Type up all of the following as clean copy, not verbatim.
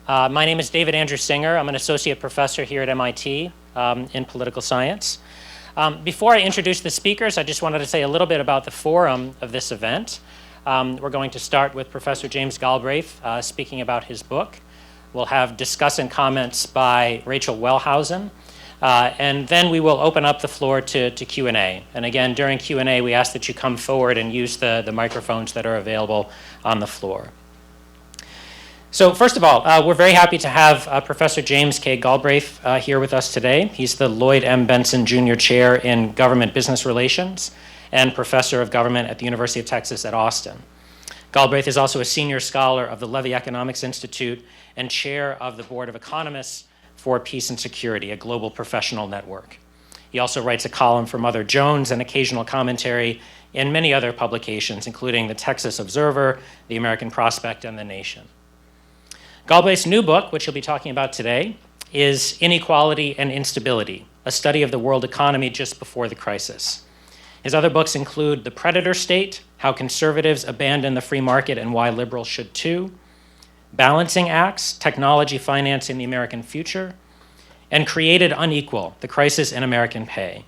My name is David Andrew Singer. I'm an associate professor here at MIT in political science. Before I introduce the speakers, I just wanted to say a little bit about the forum of this event. We're going to start with Professor James Galbraith speaking about his book. We'll have discussant comments by Rachel Wellhausen. And then we will open up the floor to Q&A. And again, during Q&A, we ask that you come forward and use the microphones that are available on the floor. So first of all, we're very happy to have Professor James K.Galbraith here with us today. He's the Lloyd M. Benson Jr. Chair in Government Business Relations and Professor of Government at the University of Texas at Austin. Galbraith is also a senior scholar of the Levy Economics Institute and chair of the Board of Economists for Peace and Security, a global professional network. He also writes a column for Mother Jones and occasional commentary in many other publications, including the Texas Observer, the American Prospect, and The Nation. Galbraith's new book, which he'll be talking about today, is Inequality and Instability, a study of the world economy just before the crisis. His other books include The Predator State, How Conservatives Abandon the Free Market and Why Liberals Should Too, Balancing Acts, Technology Financing the American Future, and Created Unequal, The Crisis in American Pay.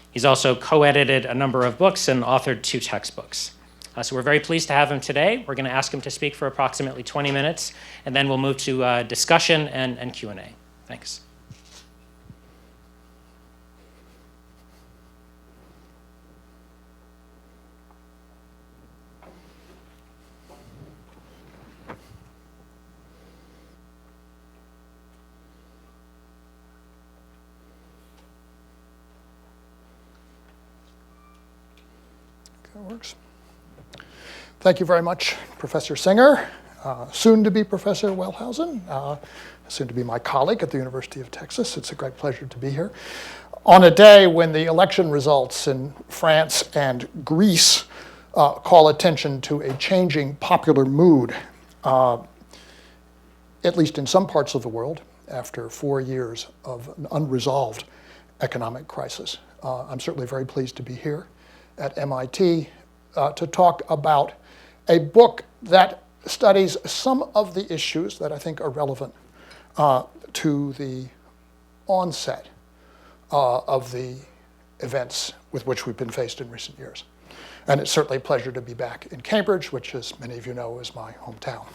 He's also co-edited a number of books and authored 2 textbooks. So we're very pleased to have him today. We're going to ask him to speak for approximately 20 minutes, and then we'll move to discussion and Q&A. Thanks. That works. Thank you very much, Professor Singer, soon to be Professor Wellhausen, soon to be my colleague at the University of Texas. It's a great pleasure to be here. On a day when the election results in France and Greece call attention to a changing popular mood, at least in some parts of the world, after 4 years of an unresolved economic crisis. I'm certainly very pleased to be here at MIT to talk about a book that studies some of the issues that I think are relevant to the onset of the events with which we've been faced in recent years. And it's certainly a pleasure to be back in Cambridge, which, as many of you know, is my hometown.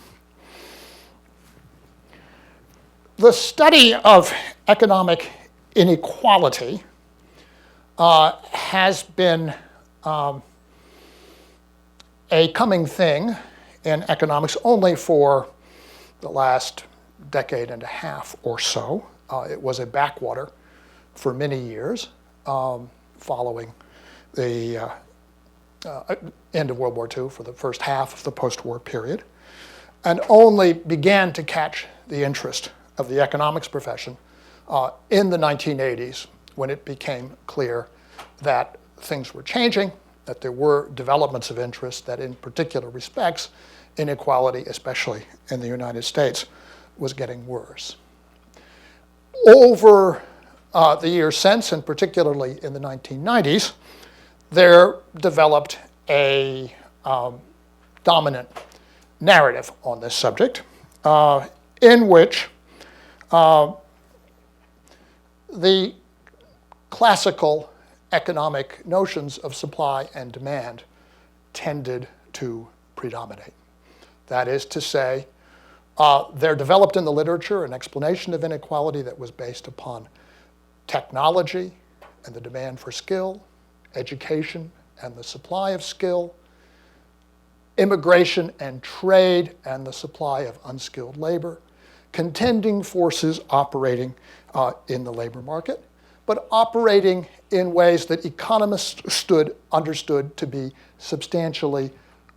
The study of economic inequality has been a coming thing in economics only for the last decade and a half or so. It was a backwater for many years following the end of World War II for the first half of the post-war period, and only began to catch the interest of the economics profession in the 1980s when it became clear that things were changing, that there were developments of interest, that in particular respects, inequality, especially in the United States, was getting worse. Over the years since, and particularly in the 1990s, there developed a dominant narrative on this subject in which the classical economic notions of supply and demand tended to predominate. That is to say, there developed in the literature an explanation of inequality that was based upon technology and the demand for skill, education and the supply of skill, immigration and trade and the supply of unskilled labor, contending forces operating in the labor market, but operating in ways that economists understood to be substantially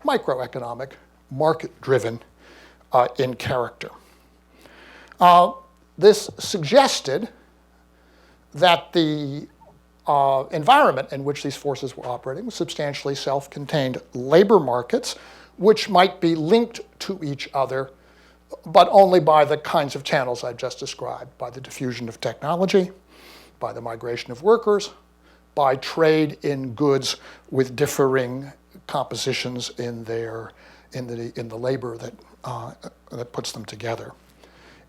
microeconomic, market-driven in character. This suggested that the environment in which these forces were operating was substantially self-contained labor markets, which might be linked to each other, but only by the kinds of channels I've just described, by the diffusion of technology, by the migration of workers, by trade in goods with differing compositions in the labor that puts them together.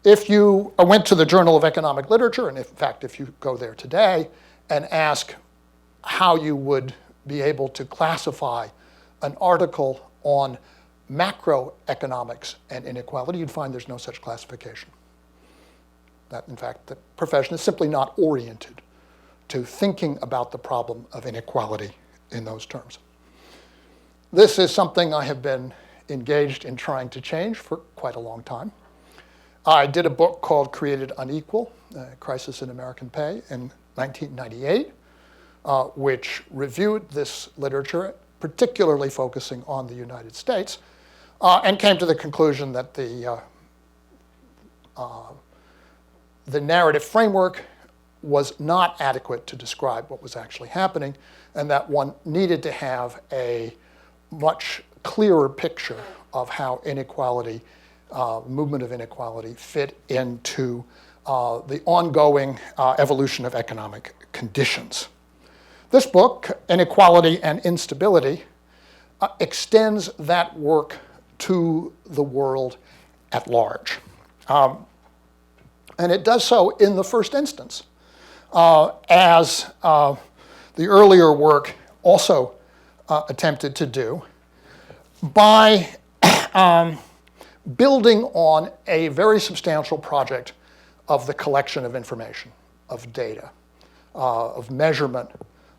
If you went to the Journal of Economic Literature, and in fact, if you go there today and ask how you would be able to classify an article on macroeconomics and inequality, you'd find there's no such classification. That, in fact, the profession is simply not oriented to thinking about the problem of inequality in those terms. This is something I have been engaged in trying to change for quite a long time. I did a book called Created Unequal, Crisis in American Pay, in 1998, which reviewed this literature, particularly focusing on the United States, and came to the conclusion that the narrative framework was not adequate to describe what was actually happening, and that one needed to have a much clearer picture of how inequality, movement of inequality, fit into the ongoing evolution of economic conditions. This book, Inequality and Instability, extends that work to the world at large. And it does so in the first instance, as the earlier work also attempted to do, by building on a very substantial project of the collection of information, of data, of measurement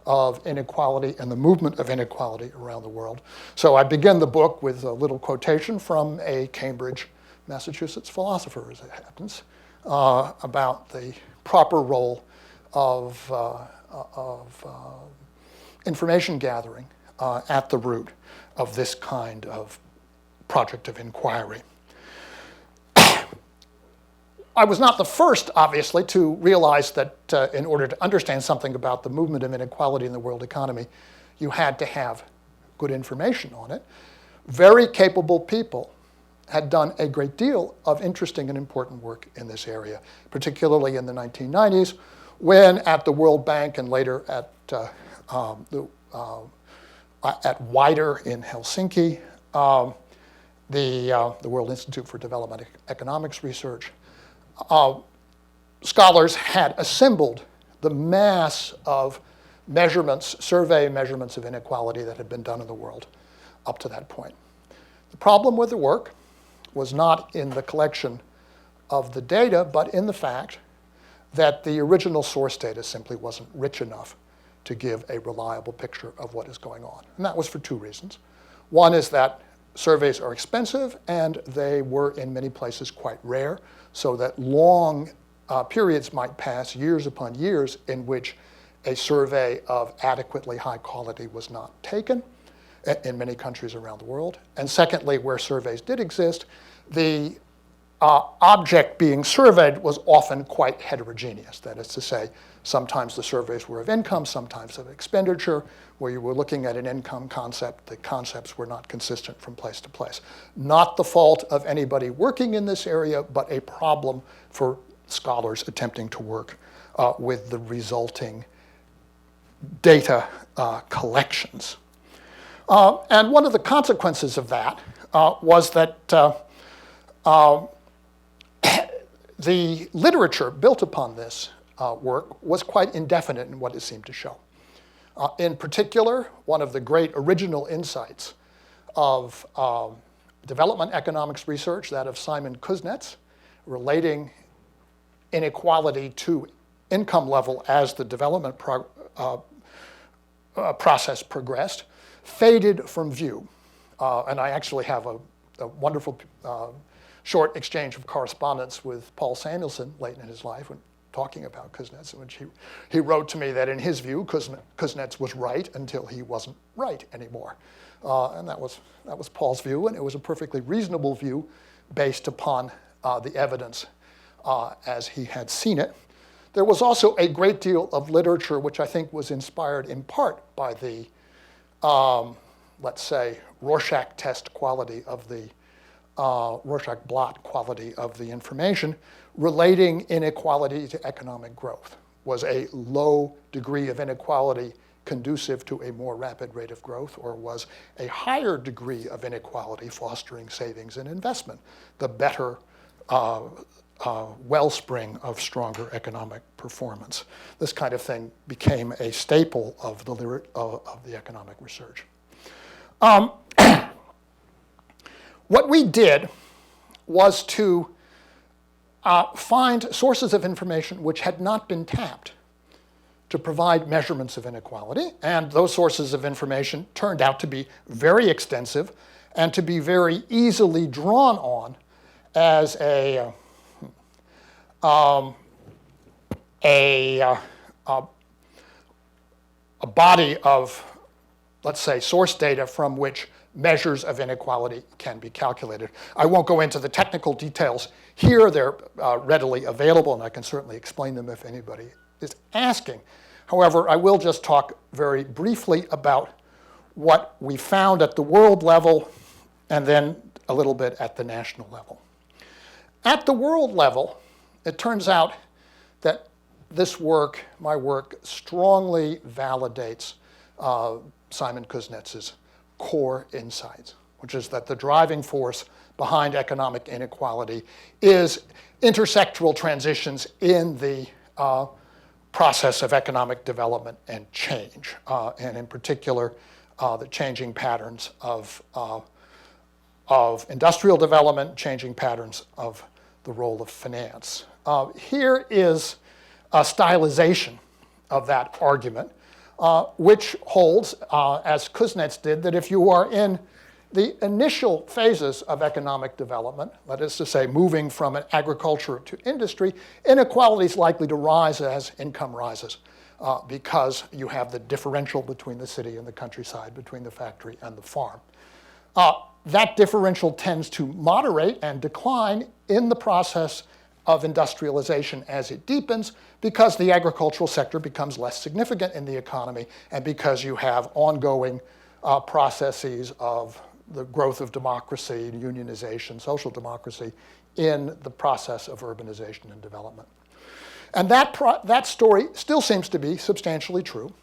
of inequality and the movement of inequality around the world. So I begin the book with a little quotation from a Cambridge, Massachusetts philosopher, as it happens, about the proper role of information gathering at the root of this kind of project of inquiry. I was not the first, obviously, to realize that in order to understand something about the movement of inequality in the world economy, you had to have good information on it. Very capable people had done a great deal of interesting and important work in this area, particularly in the 1990s, when at the World Bank and later at WIDER in Helsinki, the World Institute for Development Economics Research, scholars had assembled the mass of measurements, survey measurements of inequality that had been done in the world up to that point. The problem with the work was not in the collection of the data, but in the fact that the original source data simply wasn't rich enough to give a reliable picture of what is going on. And that was for two reasons. One is that surveys are expensive, and they were in many places quite rare, so that long periods might pass, years upon years, in which a survey of adequately high quality was not taken in many countries around the world. And secondly, where surveys did exist, the object being surveyed was often quite heterogeneous. That is to say, sometimes the surveys were of income, sometimes of expenditure. Where you were looking at an income concept, the concepts were not consistent from place to place. Not the fault of anybody working in this area, but a problem for scholars attempting to work with the resulting data collections. And one of the consequences of that was that the literature built upon this work was quite indefinite in what it seemed to show. In particular, one of the great original insights of development economics research, that of Simon Kuznets, relating inequality to income level as the development process progressed, faded from view. And I actually have a wonderful short exchange of correspondence with Paul Samuelson late in his life when talking about Kuznets, in which he wrote to me that in his view, Kuznets was right until he wasn't right anymore. And that was Paul's view, and it was a perfectly reasonable view based upon the evidence as he had seen it. There was also a great deal of literature which I think was inspired in part by the, let's say, Rorschach test quality of the, Rorschach blot quality of the information, relating inequality to economic growth. Was a low degree of inequality conducive to a more rapid rate of growth, or was a higher degree of inequality fostering savings and investment? The better wellspring of stronger economic performance. This kind of thing became a staple of the economic research. What we did was to find sources of information which had not been tapped to provide measurements of inequality, and those sources of information turned out to be very extensive and to be very easily drawn on as a body of, let's say, source data from which measures of inequality can be calculated. I won't go into the technical details here. They're readily available, and I can certainly explain them if anybody is asking. However, I will just talk very briefly about what we found at the world level and then a little bit at the national level. At the world level, it turns out that this work, my work, strongly validates Simon Kuznets's core insights, which is that the driving force behind economic inequality is intersectoral transitions in the process of economic development and change, and in particular, the changing patterns of industrial development, changing patterns of the role of finance. Here is a stylization of that argument, which holds, as Kuznets did, that if you are in the initial phases of economic development, that is to say, moving from an agriculture to industry, inequality is likely to rise as income rises because you have the differential between the city and the countryside, between the factory and the farm. That differential tends to moderate and decline in the process of industrialization as it deepens because the agricultural sector becomes less significant in the economy and because you have ongoing processes of the growth of democracy, unionization, social democracy in the process of urbanization and development. And that story still seems to be substantially true.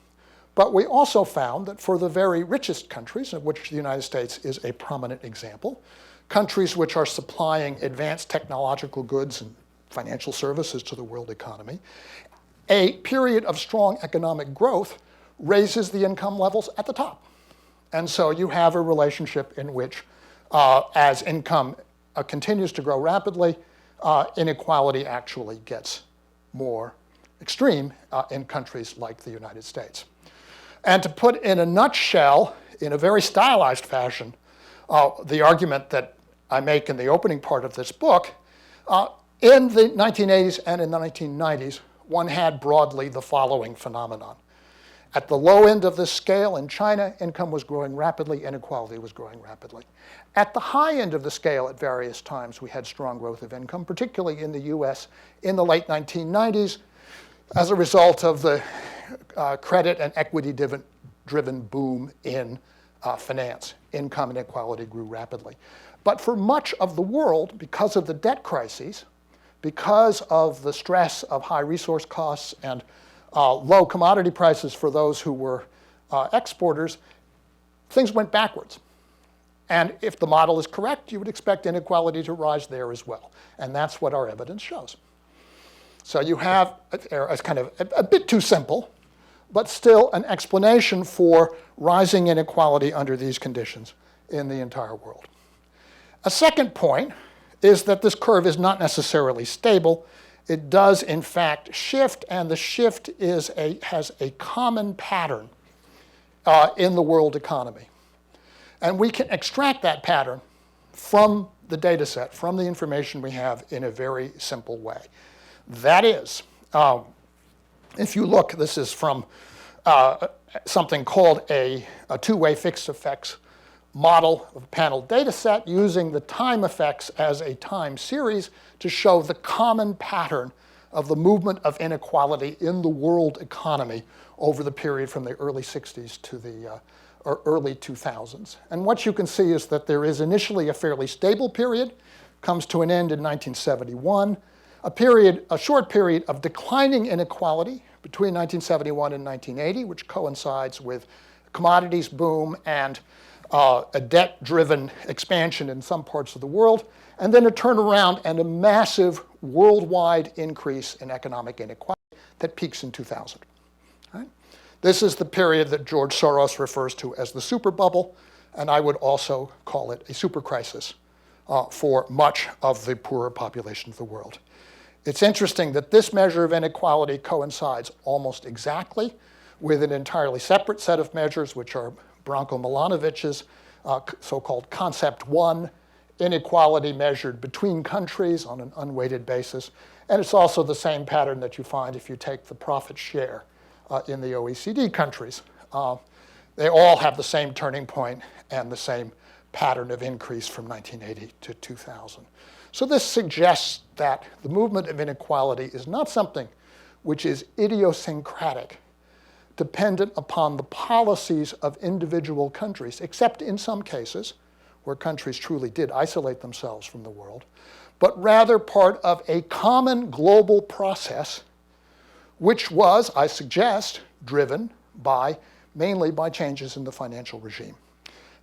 But we also found that for the very richest countries, of which the United States is a prominent example, countries which are supplying advanced technological goods and financial services to the world economy, a period of strong economic growth raises the income levels at the top. And so you have a relationship in which, as income continues to grow rapidly, inequality actually gets more extreme in countries like the United States. And to put in a nutshell, in a very stylized fashion, the argument that I make in the opening part of this book, in the 1980s and in the 1990s, one had broadly the following phenomenon. At the low end of this scale in China, income was growing rapidly, inequality was growing rapidly. At the high end of the scale at various times, we had strong growth of income, particularly in the US in the late 1990s, as a result of the credit and equity-driven boom in finance. Income inequality grew rapidly. But for much of the world, because of the debt crises, because of the stress of high resource costs and low commodity prices for those who were exporters, things went backwards. And if the model is correct, you would expect inequality to rise there as well. And that's what our evidence shows. So you have a kind of a bit too simple, but still an explanation for rising inequality under these conditions in the entire world. A second point is that this curve is not necessarily stable. It does, in fact, shift, and the shift has a common pattern in the world economy. And we can extract that pattern from the data set, from the information we have, in a very simple way. That is, if you look, this is from something called a two-way fixed effects model of a panel data set using the time effects as a time series to show the common pattern of the movement of inequality in the world economy over the period from the early 60s to the early 2000s. And what you can see is that there is initially a fairly stable period, comes to an end in 1971, a short period of declining inequality between 1971 and 1980, which coincides with commodities boom and a debt-driven expansion in some parts of the world. and then a turnaround and a massive worldwide increase in economic inequality that peaks in 2000. Right? This is the period that George Soros refers to as the super bubble, and I would also call it a super crisis for much of the poorer population of the world. It's interesting that this measure of inequality coincides almost exactly with an entirely separate set of measures, which are Branko Milanović's so-called Concept 1, inequality measured between countries on an unweighted basis. And it's also the same pattern that you find if you take the profit share in the OECD countries. They all have the same turning point and the same pattern of increase from 1980 to 2000. So this suggests that the movement of inequality is not something which is idiosyncratic, dependent upon the policies of individual countries, except in some cases where countries truly did isolate themselves from the world, but rather part of a common global process which was, I suggest, driven mainly by changes in the financial regime.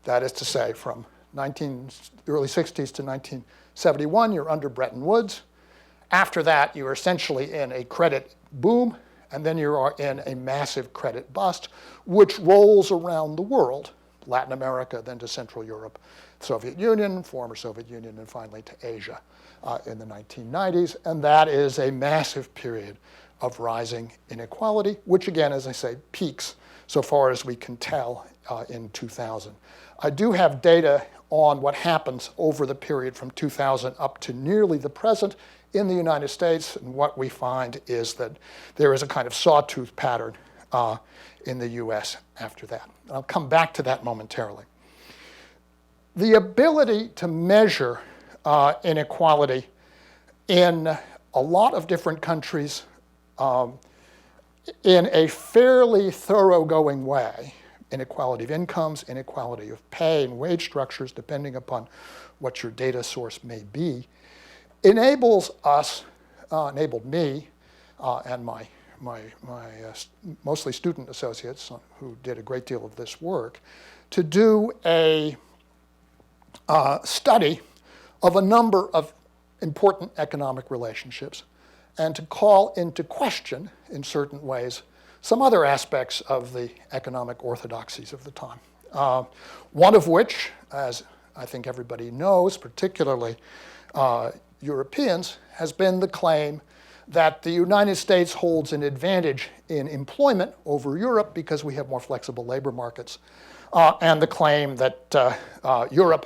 That is to say, from early 60s to 1971, you're under Bretton Woods. After that, you're essentially in a credit boom, and then you are in a massive credit bust, which rolls around the world, Latin America, then to Central Europe, Soviet Union, former Soviet Union, and finally to Asia in the 1990s. And that is a massive period of rising inequality, which again, as I say, peaks so far as we can tell in 2000. I do have data on what happens over the period from 2000 up to nearly the present in the United States, and what we find is that there is a kind of sawtooth pattern in the US after that. I'll come back to that momentarily. The ability to measure inequality in a lot of different countries in a fairly thoroughgoing way, inequality of incomes, inequality of pay and wage structures, depending upon what your data source may be, enabled me and my mostly student associates who did a great deal of this work to do a study of a number of important economic relationships and to call into question, in certain ways, some other aspects of the economic orthodoxies of the time. One of which, as I think everybody knows, particularly Europeans, has been the claim that the United States holds an advantage in employment over Europe because we have more flexible labor markets, and the claim that Europe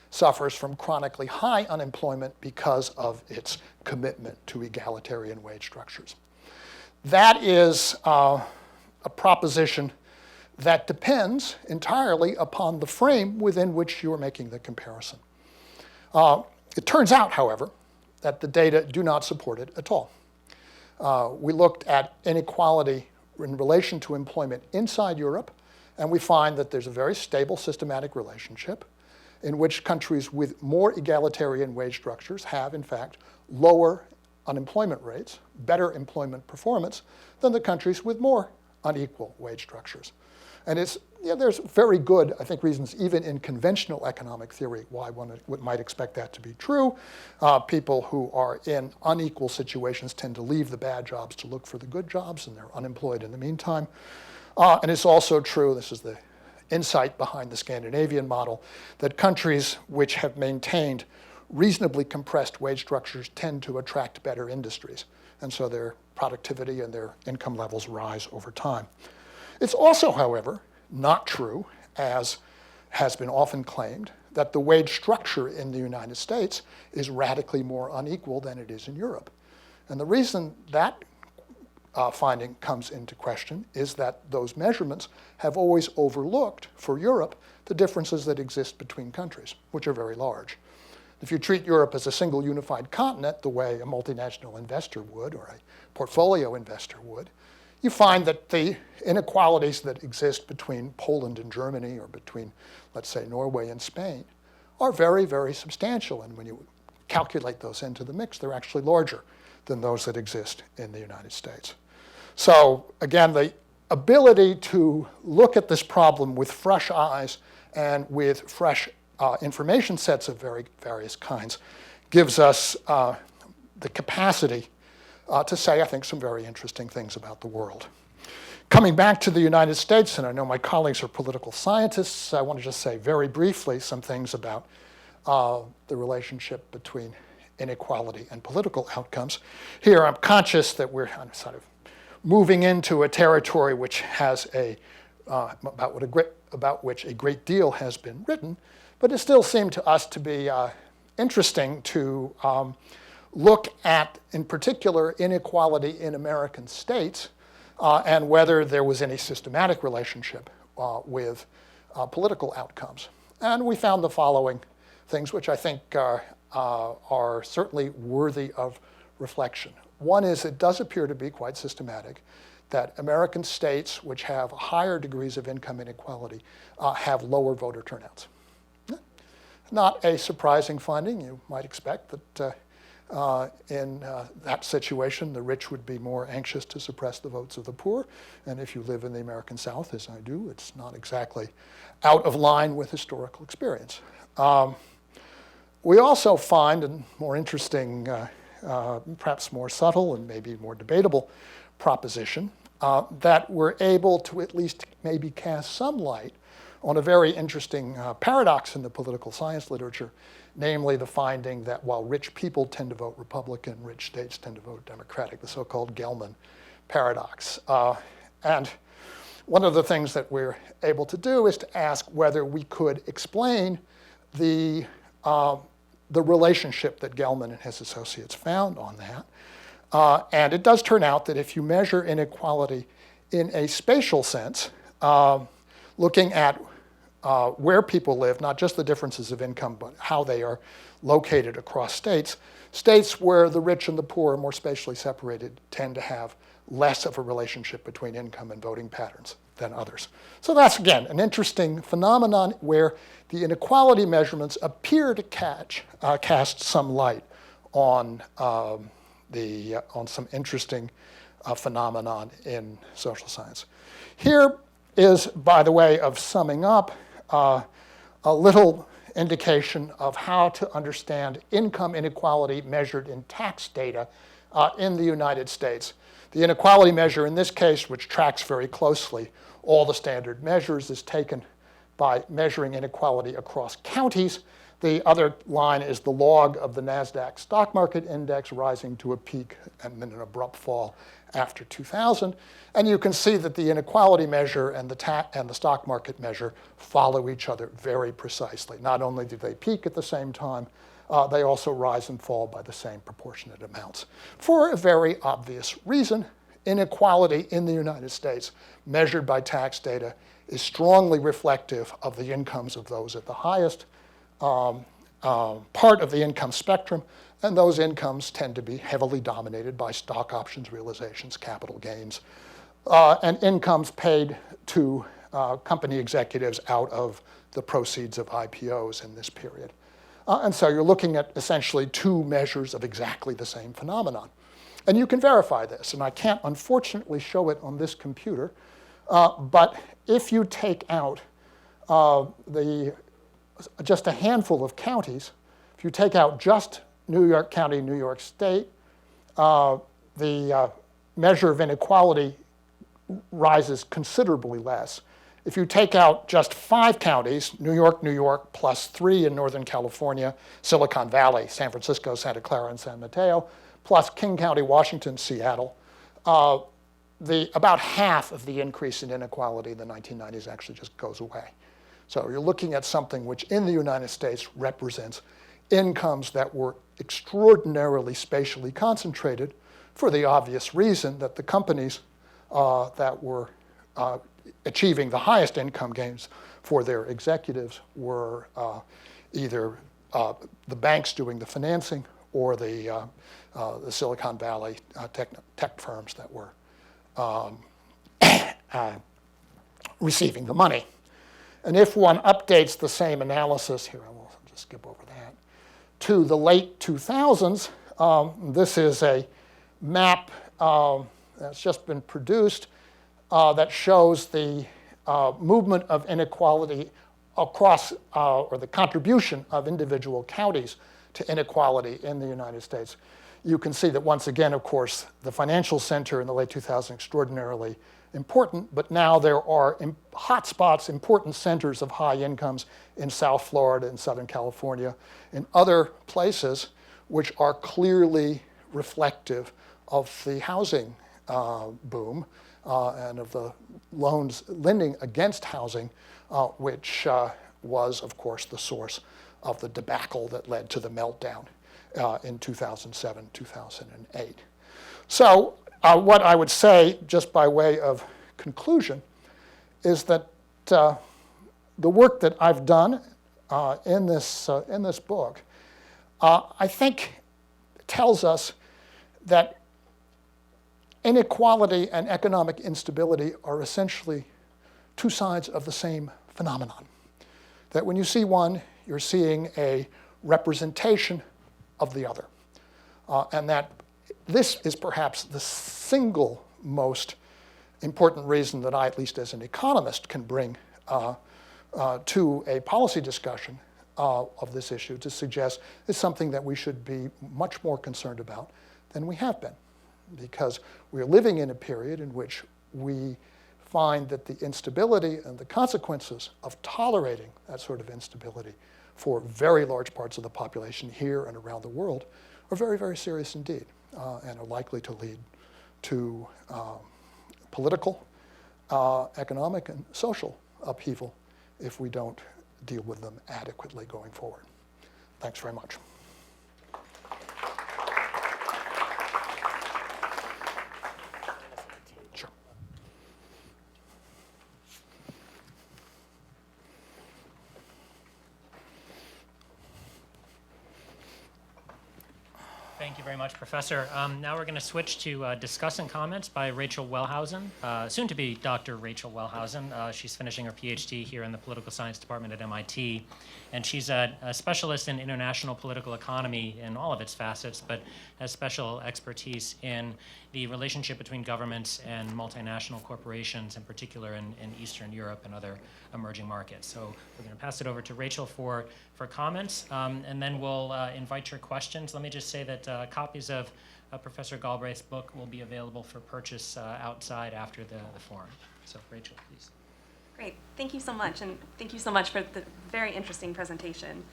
suffers from chronically high unemployment because of its commitment to egalitarian wage structures. That is a proposition that depends entirely upon the frame within which you are making the comparison. It turns out, however, that the data do not support it at all. We looked at inequality in relation to employment inside Europe, and we find that there's a very stable systematic relationship in which countries with more egalitarian wage structures have, in fact, lower unemployment rates, better employment performance than the countries with more unequal wage structures. And there's very good, I think, reasons, even in conventional economic theory, why one might expect that to be true. People who are in unequal situations tend to leave the bad jobs to look for the good jobs, and they're unemployed in the meantime. And it's also true, this is the insight behind the Scandinavian model, that countries which have maintained reasonably compressed wage structures tend to attract better industries. And so their productivity and their income levels rise over time. It's also, however, not true, as has been often claimed, that the wage structure in the United States is radically more unequal than it is in Europe. And the reason that finding comes into question is that those measurements have always overlooked, for Europe, the differences that exist between countries, which are very large. If you treat Europe as a single unified continent, the way a multinational investor would, or a portfolio investor would, you find that the inequalities that exist between Poland and Germany, or between, let's say, Norway and Spain, are very, very substantial. And when you calculate those into the mix, they're actually larger than those that exist in the United States. So again, the ability to look at this problem with fresh eyes and with fresh information sets of various kinds gives us the capacity to say, I think, some very interesting things about the world. Coming back to the United States, and I know my colleagues are political scientists, I want to just say very briefly some things about the relationship between inequality and political outcomes. Here, I'm conscious that we're sort of moving into a territory which has about which a great deal has been written, but it still seemed to us to be interesting to look at, in particular, inequality in American states and whether there was any systematic relationship with political outcomes. And we found the following things, which I think are certainly worthy of reflection. One is it does appear to be quite systematic that American states which have higher degrees of income inequality have lower voter turnouts. Not a surprising finding. You might expect that in that situation, the rich would be more anxious to suppress the votes of the poor. And if you live in the American South, as I do, it's not exactly out of line with historical experience. We also find, and more interesting, perhaps more subtle and maybe more debatable proposition, that we're able to at least maybe cast some light on a very interesting paradox in the political science literature, namely the finding that while rich people tend to vote Republican, rich states tend to vote Democratic, the so-called Gelman Paradox. And one of the things that we're able to do is to ask whether we could explain the relationship that Gelman and his associates found on that. And it does turn out that if you measure inequality in a spatial sense, looking at where people live, not just the differences of income, but how they are located across states, states where the rich and the poor are more spatially separated tend to have less of a relationship between income and voting patterns than others. So that's, again, an interesting phenomenon where the inequality measurements appear to cast some light on some interesting phenomenon in social science. Here is, by the way of summing up, a little indication of how to understand income inequality measured in tax data in the United States. The inequality measure in this case, which tracks very closely all the standard measures, is taken by measuring inequality across counties. The other line is the log of the NASDAQ stock market index rising to a peak and then an abrupt fall after 2000. And you can see that the inequality measure and the stock market measure follow each other very precisely. Not only do they peak at the same time, they also rise and fall by the same proportionate amounts. For a very obvious reason, inequality in the United States, measured by tax data, is strongly reflective of the incomes of those at the highest part of the income spectrum, and those incomes tend to be heavily dominated by stock options realizations, capital gains, and incomes paid to company executives out of the proceeds of IPOs in this period. And so you're looking at essentially two measures of exactly the same phenomenon. And you can verify this, and I can't unfortunately show it on this computer, but if you take out just a handful of counties, if you take out just New York County, New York State, the measure of inequality rises considerably less. If you take out just 5 counties, New York, plus 3 in Northern California, Silicon Valley, San Francisco, Santa Clara, and San Mateo, plus King County, Washington, Seattle, about half of the increase in inequality in the 1990s actually just goes away. So you're looking at something which in the United States represents incomes that were extraordinarily spatially concentrated for the obvious reason that the companies that were achieving the highest income gains for their executives were either the banks doing the financing or the Silicon Valley tech firms that were receiving the money. And if one updates the same analysis, here I will just skip over that, to the late 2000s, this is a map that's just been produced that shows the movement of inequality across, or the contribution of individual counties to inequality in the United States, you can see that once again, of course, the financial center in the late 2000s extraordinarily important, but now there are hot spots, important centers of high incomes in South Florida and Southern California, in other places which are clearly reflective of the housing boom and of the lending against housing, which was, of course, the source of the debacle that led to the meltdown in 2007, 2008. So what I would say, just by way of conclusion, is that the work that I've done in this book, I think tells us that inequality and economic instability are essentially two sides of the same phenomenon. That when you see one, you're seeing a representation of the other. And that this is perhaps the single most important reason that I, at least as an economist, can bring to a policy discussion of this issue to suggest it's something that we should be much more concerned about than we have been. Because we're living in a period in which we find that the instability and the consequences of tolerating that sort of instability for very large parts of the population here and around the world are very, very serious indeed, and are likely to lead to political, economic, and social upheaval if we don't deal with them adequately going forward. Thanks very much. Sure. Thank you very much, Professor. Now we're going to switch to discussion comments by Rachel Wellhausen, soon to be Dr. Rachel Wellhausen. She's finishing her PhD here in the Political Science Department at MIT, and she's a specialist in international political economy in all of its facets, but has special expertise in the relationship between governments and multinational corporations, in particular in Eastern Europe and other emerging markets. So we're going to pass it over to Rachel for comments, and then we'll invite your questions. Let me just say that copies of Professor Galbraith's book will be available for purchase outside after the forum. So Rachel, please. Great. Thank you so much, and thank you so much for the very interesting presentation.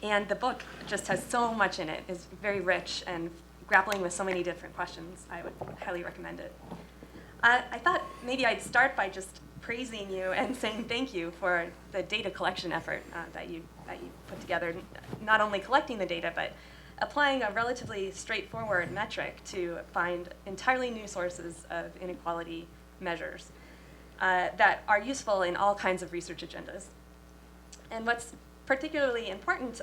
And the book just has so much in it. It's very rich and grappling with so many different questions. I would highly recommend it. I thought maybe I'd start by just praising you and saying thank you for the data collection effort that you put together, not only collecting the data, but applying a relatively straightforward metric to find entirely new sources of inequality measures that are useful in all kinds of research agendas. And what's particularly important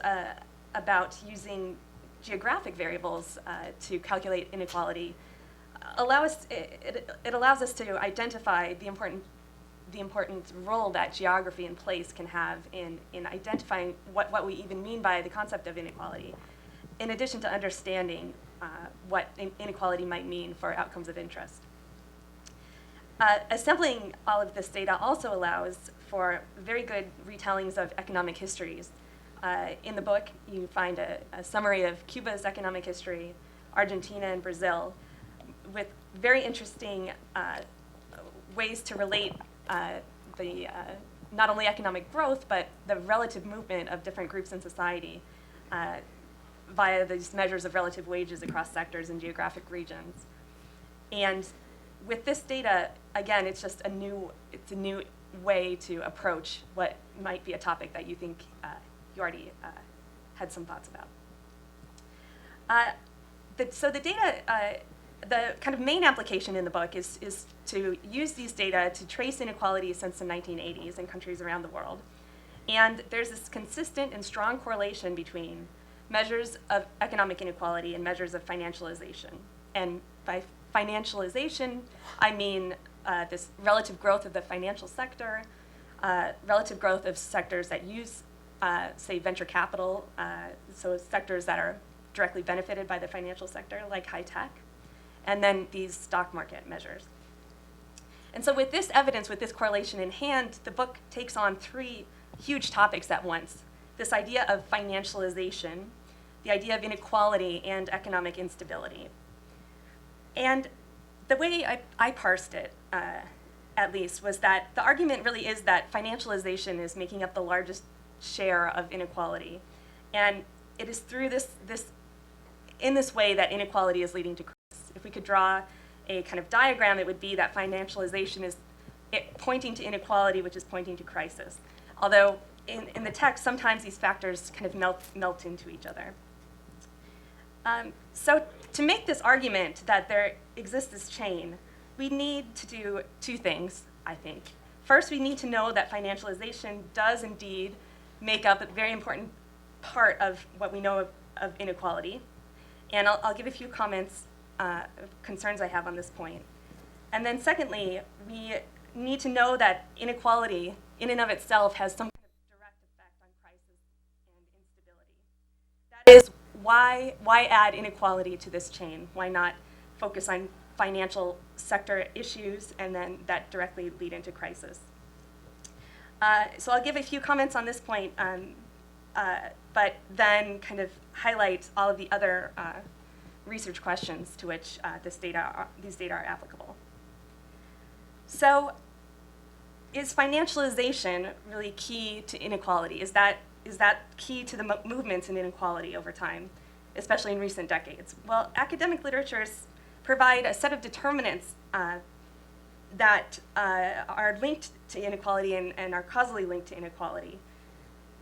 about using geographic variables to calculate inequality it allows us to identify the important role that geography and place can have in identifying what we even mean by the concept of inequality, in addition to understanding what inequality might mean for outcomes of interest. Assembling all of this data also allows for very good retellings of economic histories. In the book, you find a summary of Cuba's economic history, Argentina and Brazil, with very interesting ways to relate the not only economic growth, but the relative movement of different groups in society via these measures of relative wages across sectors and geographic regions. And with this data, again, it's just a new way to approach what might be a topic that you think you already had some thoughts about. So the data, the kind of main application in the book is to use these data to trace inequality since the 1980s in countries around the world. And there's this consistent and strong correlation between measures of economic inequality and measures of financialization. And by financialization, I mean this relative growth of the financial sector, relative growth of sectors that use, say, venture capital, so sectors that are directly benefited by the financial sector, like high tech, and then these stock market measures. And so with this evidence, with this correlation in hand, the book takes on three huge topics at once. This idea of financialization, the idea of inequality and economic instability. And the way I parsed it, at least, was that the argument really is that financialization is making up the largest share of inequality. And it is through in this way that inequality is leading to crisis. If we could draw a kind of diagram, it would be that financialization is pointing to inequality, which is pointing to crisis. Although in the text, sometimes these factors kind of melt into each other. So to make this argument that there exists this chain, we need to do two things, I think. First, we need to know that financialization does indeed make up a very important part of what we know of inequality. And I'll give a few comments, concerns I have on this point. And then secondly, we need to know that inequality in and of itself has some kind of direct effect on crisis and instability. That is, why add inequality to this chain? Why not focus on financial sector issues and then that directly lead into crisis? So I'll give a few comments on this point, but then kind of highlight all of the other research questions to which these data are applicable. So is financialization really key to inequality? Is that key to the movements in inequality over time, especially in recent decades? Well, academic literatures provide a set of determinants that are linked to inequality and are causally linked to inequality.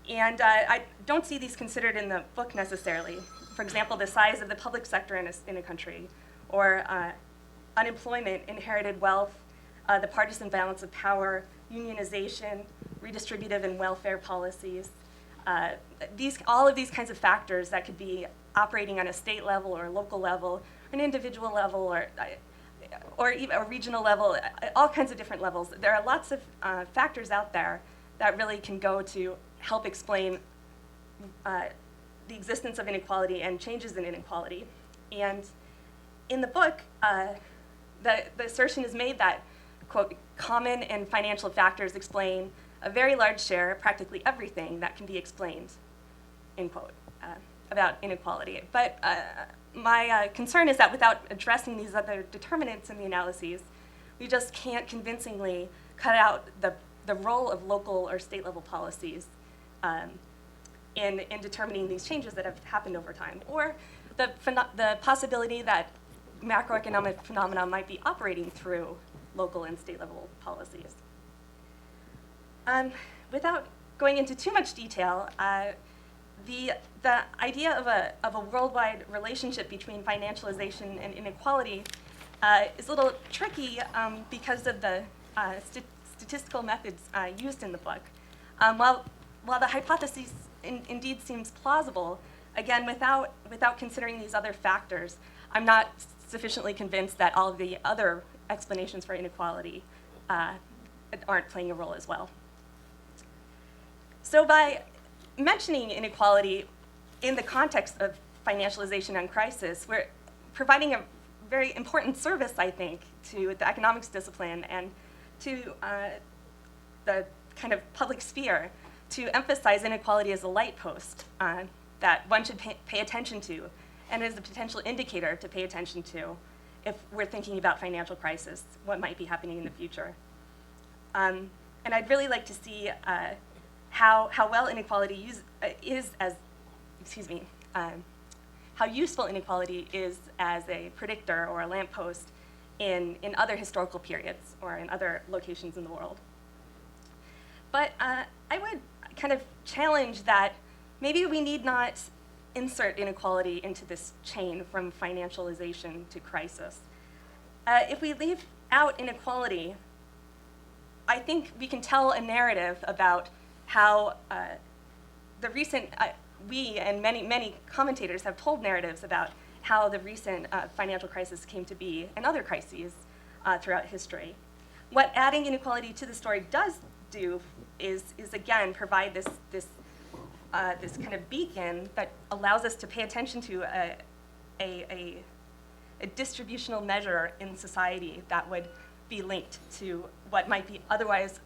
And I don't see these considered in the book necessarily. For example, the size of the public sector in a country, or unemployment, inherited wealth, the partisan balance of power, unionization, redistributive and welfare policies. All of these kinds of factors that could be operating on a state level or a local level, or an individual level, or even a regional level, all kinds of different levels. There are lots of factors out there that really can go to help explain the existence of inequality and changes in inequality. And in the book, the assertion is made that, quote, common and financial factors explain a very large share, practically everything that can be explained, end quote, about inequality. But my concern is that without addressing these other determinants in the analyses, we just can't convincingly cut out the role of local or state level policies in determining these changes that have happened over time, or the possibility that macroeconomic phenomena might be operating through local and state level policies. Without going into too much detail, the idea of a worldwide relationship between financialization and inequality is a little tricky because of the statistical methods used in the book. While the hypothesis indeed seems plausible, again, without considering these other factors, I'm not sufficiently convinced that all of the other explanations for inequality aren't playing a role as well. So by mentioning inequality in the context of financialization and crisis, we're providing a very important service, I think, to the economics discipline and to the kind of public sphere to emphasize inequality as a light post that one should pay attention to and as a potential indicator to pay attention to if we're thinking about financial crisis, what might be happening in the future. And I'd really like to see how well inequality how useful inequality is as a predictor or a lamppost in other historical periods or in other locations in the world. But I would kind of challenge that maybe we need not insert inequality into this chain from financialization to crisis. If we leave out inequality, I think we can tell a narrative about how the recent, we and many commentators have told narratives about how the recent financial crisis came to be and other crises throughout history. What adding inequality to the story does do is again provide this kind of beacon that allows us to pay attention to a distributional measure in society that would be linked to what might be otherwise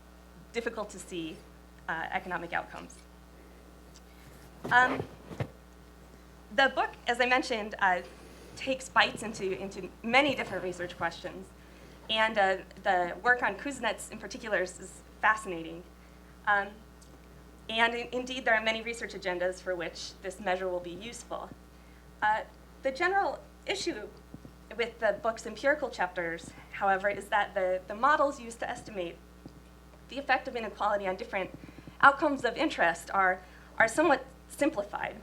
difficult to see economic outcomes. The book, as I mentioned, takes bites into many different research questions. And the work on Kuznets in particular is fascinating. And indeed, there are many research agendas for which this measure will be useful. The general issue with the book's empirical chapters, however, is that the models used to estimate the effect of inequality on different outcomes of interest are somewhat simplified.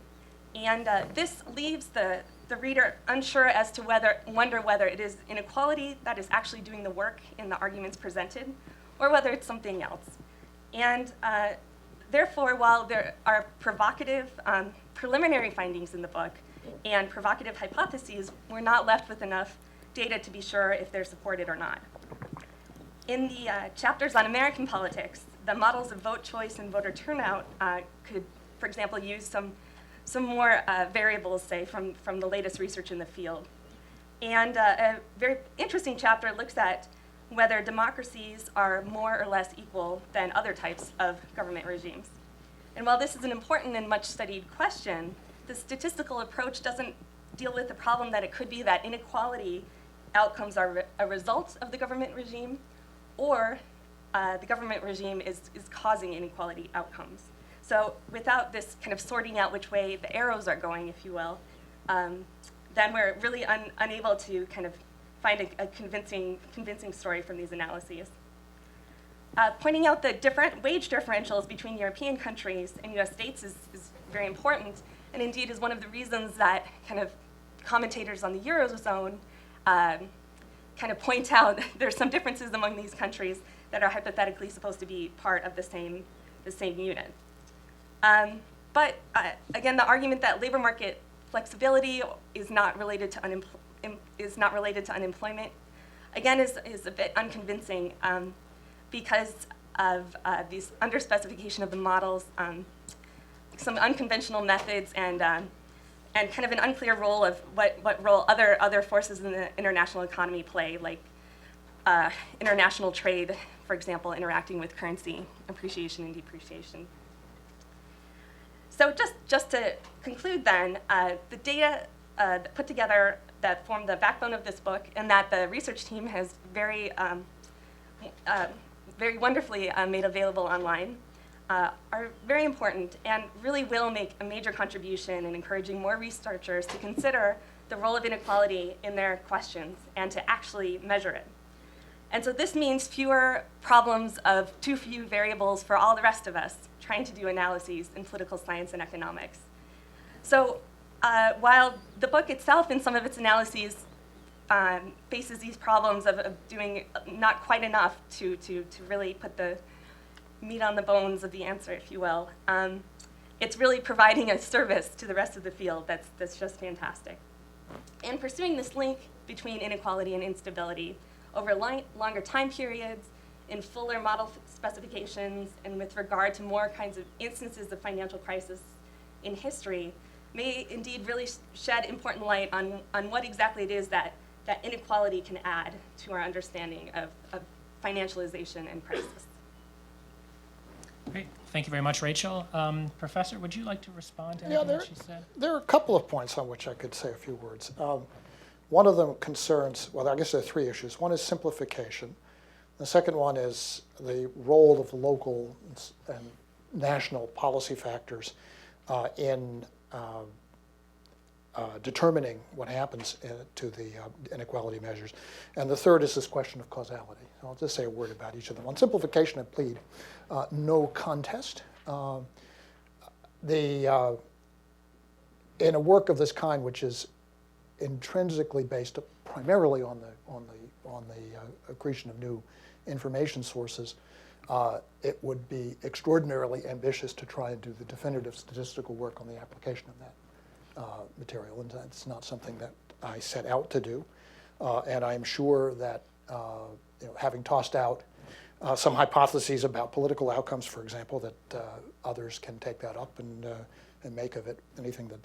And this leaves the reader unsure as to wonder whether it is inequality that is actually doing the work in the arguments presented, or whether it's something else. And therefore, while there are provocative preliminary findings in the book and provocative hypotheses, we're not left with enough data to be sure if they're supported or not. In the chapters on American politics, the models of vote choice and voter turnout could, for example, use some more variables, say, from the latest research in the field. And a very interesting chapter looks at whether democracies are more or less equal than other types of government regimes. And while this is an important and much studied question, the statistical approach doesn't deal with the problem that it could be that inequality outcomes are a result of the government regime, or the government regime is causing inequality outcomes. So without this kind of sorting out which way the arrows are going, if you will, then we're really unable to kind of find a convincing story from these analyses. Pointing out the different wage differentials between European countries and US states is very important, and indeed is one of the reasons that kind of commentators on the Eurozone kind of point out there's some differences among these countries that are hypothetically supposed to be part of the same unit. But again, the argument that labor market flexibility is not related to unemployment, again, is a bit unconvincing because of these underspecification of the models, some unconventional methods, and kind of an unclear role of what role other forces in the international economy play, like international trade, for example, interacting with currency appreciation and depreciation. So just to conclude then, the data put together that form the backbone of this book and that the research team has very wonderfully made available online are very important and really will make a major contribution in encouraging more researchers to consider the role of inequality in their questions and to actually measure it. And so this means fewer problems of too few variables for all the rest of us trying to do analyses in political science and economics. So while the book itself in some of its analyses faces these problems of doing not quite enough to really put the meat on the bones of the answer, if you will, it's really providing a service to the rest of the field that's just fantastic. And pursuing this link between inequality and instability over longer time periods, in fuller model specifications, and with regard to more kinds of instances of financial crisis in history, may indeed really shed important light on what exactly it is that inequality can add to our understanding of financialization and crisis. Great. Thank you very much, Rachel. Professor, would you like to respond to anything that she said? There are a couple of points on which I could say a few words. One of them concerns, well, I guess there are three issues. One is simplification. The second one is the role of local and national policy factors in determining what happens to the inequality measures. And the third is this question of causality. So I'll just say a word about each of them. On simplification, I plead no contest. In a work of this kind, which is intrinsically based primarily on the accretion of new information sources, it would be extraordinarily ambitious to try and do the definitive statistical work on the application of that material, and that's not something that I set out to do. And I'm sure that having tossed out some hypotheses about political outcomes, for example, that others can take that up and make of it anything that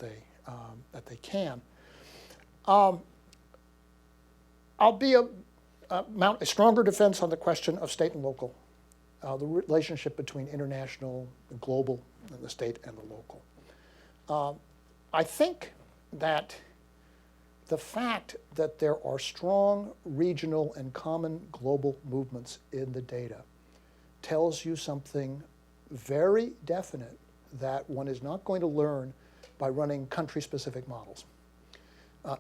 they can. I'll mount a stronger defense on the question of state and local the relationship between international, the global, and the state and the local. I think that the fact that there are strong regional and common global movements in the data tells you something very definite that one is not going to learn by running country-specific models.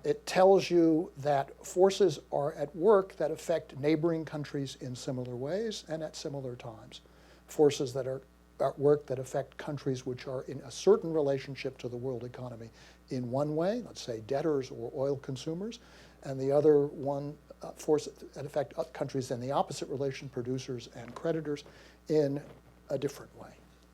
It tells you that forces are at work that affect neighboring countries in similar ways and at similar times. Forces that are at work that affect countries which are in a certain relationship to the world economy in one way, let's say debtors or oil consumers, and the other one force that affect countries in the opposite relation, producers and creditors, in a different way.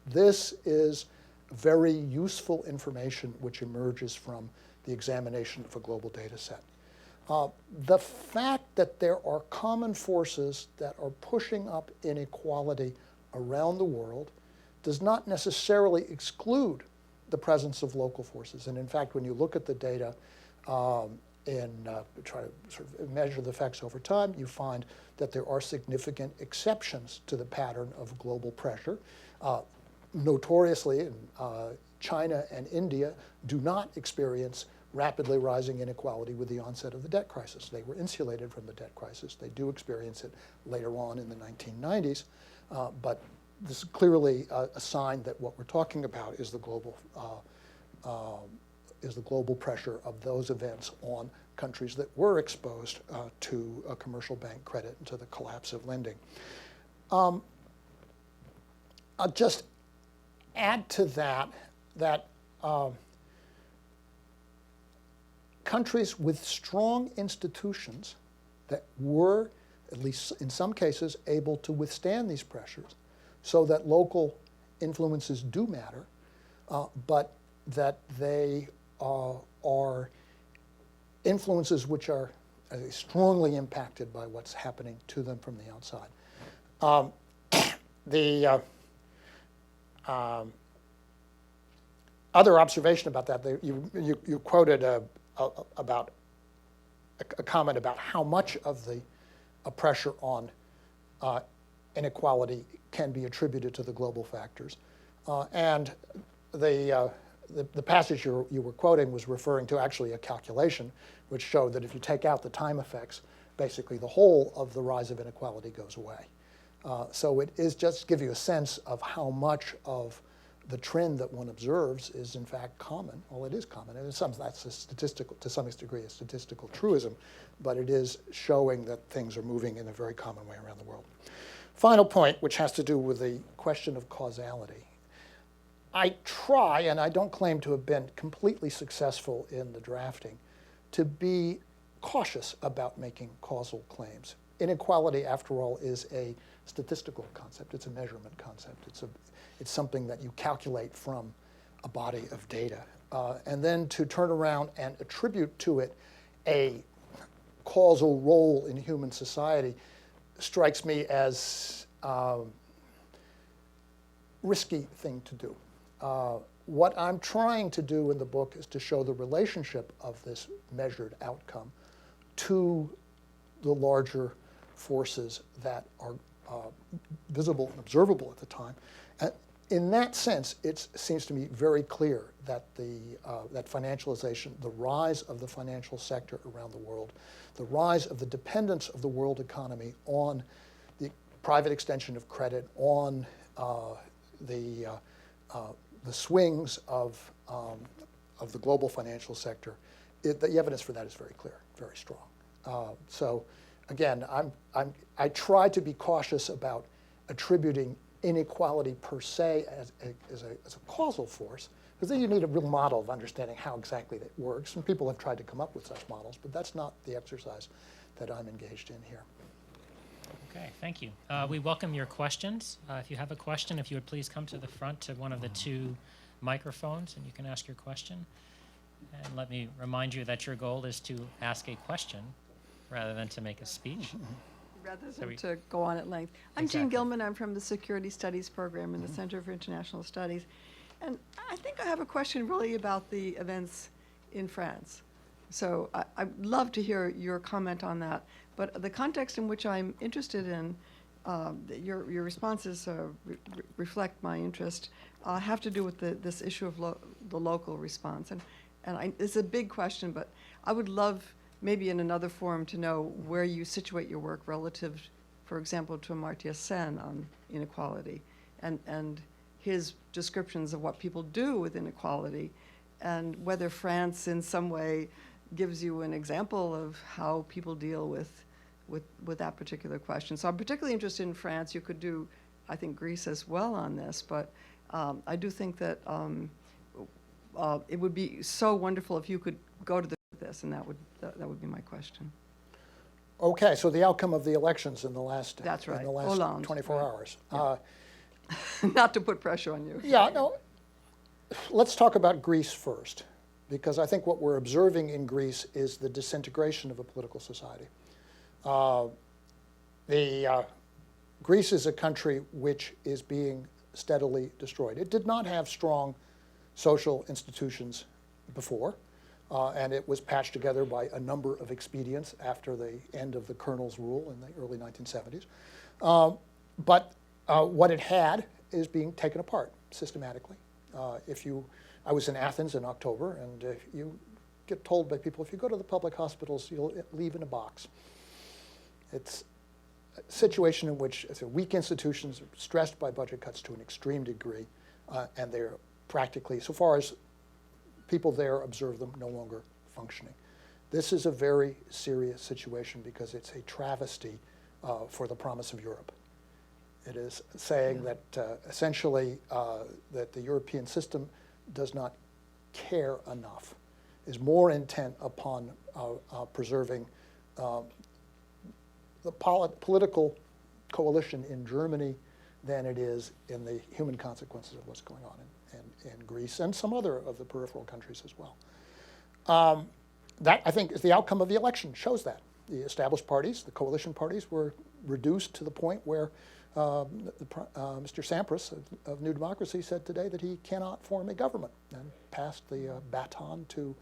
This is very useful information which emerges from the examination of a global data set. The fact that there are common forces that are pushing up inequality around the world does not necessarily exclude the presence of local forces. And in fact, when you look at the data and try to sort of measure the effects over time, you find that there are significant exceptions to the pattern of global pressure. Notoriously, China and India do not experience rapidly rising inequality with the onset of the debt crisis. They were insulated from the debt crisis. They do experience it later on in the 1990s, but this is clearly a sign that what we're talking about is the global pressure of those events on countries that were exposed to a commercial bank credit and to the collapse of lending. I'll just add to that countries with strong institutions that were, at least in some cases, able to withstand these pressures, so that local influences do matter, but that they are influences which are strongly impacted by what's happening to them from the outside. The other observation about that, you quoted about a comment about how much of the pressure on inequality can be attributed to the global factors. And the passage you were quoting was referring to actually a calculation which showed that if you take out the time effects, basically the whole of the rise of inequality goes away. So it is just to give you a sense of how much of the trend that one observes is in fact common. Well, it is common, and that's a statistical, to some degree, a statistical truism, but it is showing that things are moving in a very common way around the world. Final point, which has to do with the question of causality. I try, and I don't claim to have been completely successful in the drafting, to be cautious about making causal claims. Inequality, after all, is a statistical concept. It's a measurement concept. It's something that you calculate from a body of data. And then to turn around and attribute to it a causal role in human society strikes me as a risky thing to do. What I'm trying to do in the book is to show the relationship of this measured outcome to the larger forces that are visible and observable at the time. And in that sense, it seems to me very clear that that financialization, the rise of the financial sector around the world, the rise of the dependence of the world economy on the private extension of credit, on the swings of the global financial sector, the evidence for that is very clear, very strong. So again, I try to be cautious about attributing inequality per se as a causal force, because then you need a real model of understanding how exactly that works. And people have tried to come up with such models, but that's not the exercise that I'm engaged in here. Okay, thank you. We welcome your questions. If you have a question, if you would please come to the front to one of the two microphones and you can ask your question. And let me remind you that your goal is to ask a question rather than to make a speech. Rather than to go on at length. I'm Jean Gelman. I'm from the Security Studies program in the Center for International Studies. And I think I have a question really about the events in France. So I'd love to hear your comment on that. But the context in which I'm interested in your responses reflect my interest, have to do with this issue of the local response. And it's a big question, but I would love maybe in another forum to know where you situate your work relative, for example, to Amartya Sen on inequality and his descriptions of what people do with inequality, and whether France in some way gives you an example of how people deal with that particular question. So I'm particularly interested in France. You could do, I think, Greece as well on this, but I do think that it would be so wonderful if you could go to this, and that would be my question. Okay, so the outcome of the elections in the last, That's right. in the last Hollande, 24 right. hours. Yeah. Not to put pressure on you. Yeah, no, let's talk about Greece first, because I think what we're observing in Greece is the disintegration of a political society. Greece is a country which is being steadily destroyed. It did not have strong social institutions before, and it was patched together by a number of expedients after the end of the colonel's rule in the early 1970s. But what it had is being taken apart systematically. I was in Athens in October, and you get told by people, if you go to the public hospitals, you'll leave in a box. It's a situation in which weak institutions are stressed by budget cuts to an extreme degree, and they're practically, so far as people there observe them, no longer functioning. This is a very serious situation because it's a travesty for the promise of Europe. It is saying that essentially that the European system does not care enough, is more intent upon preserving the political coalition in Germany than it is in the human consequences of what's going on in Greece and some other of the peripheral countries as well. That, I think, is the outcome of the election, shows that. The established parties, the coalition parties, were reduced to the point where Mr. Sampras of New Democracy said today that he cannot form a government and passed the baton to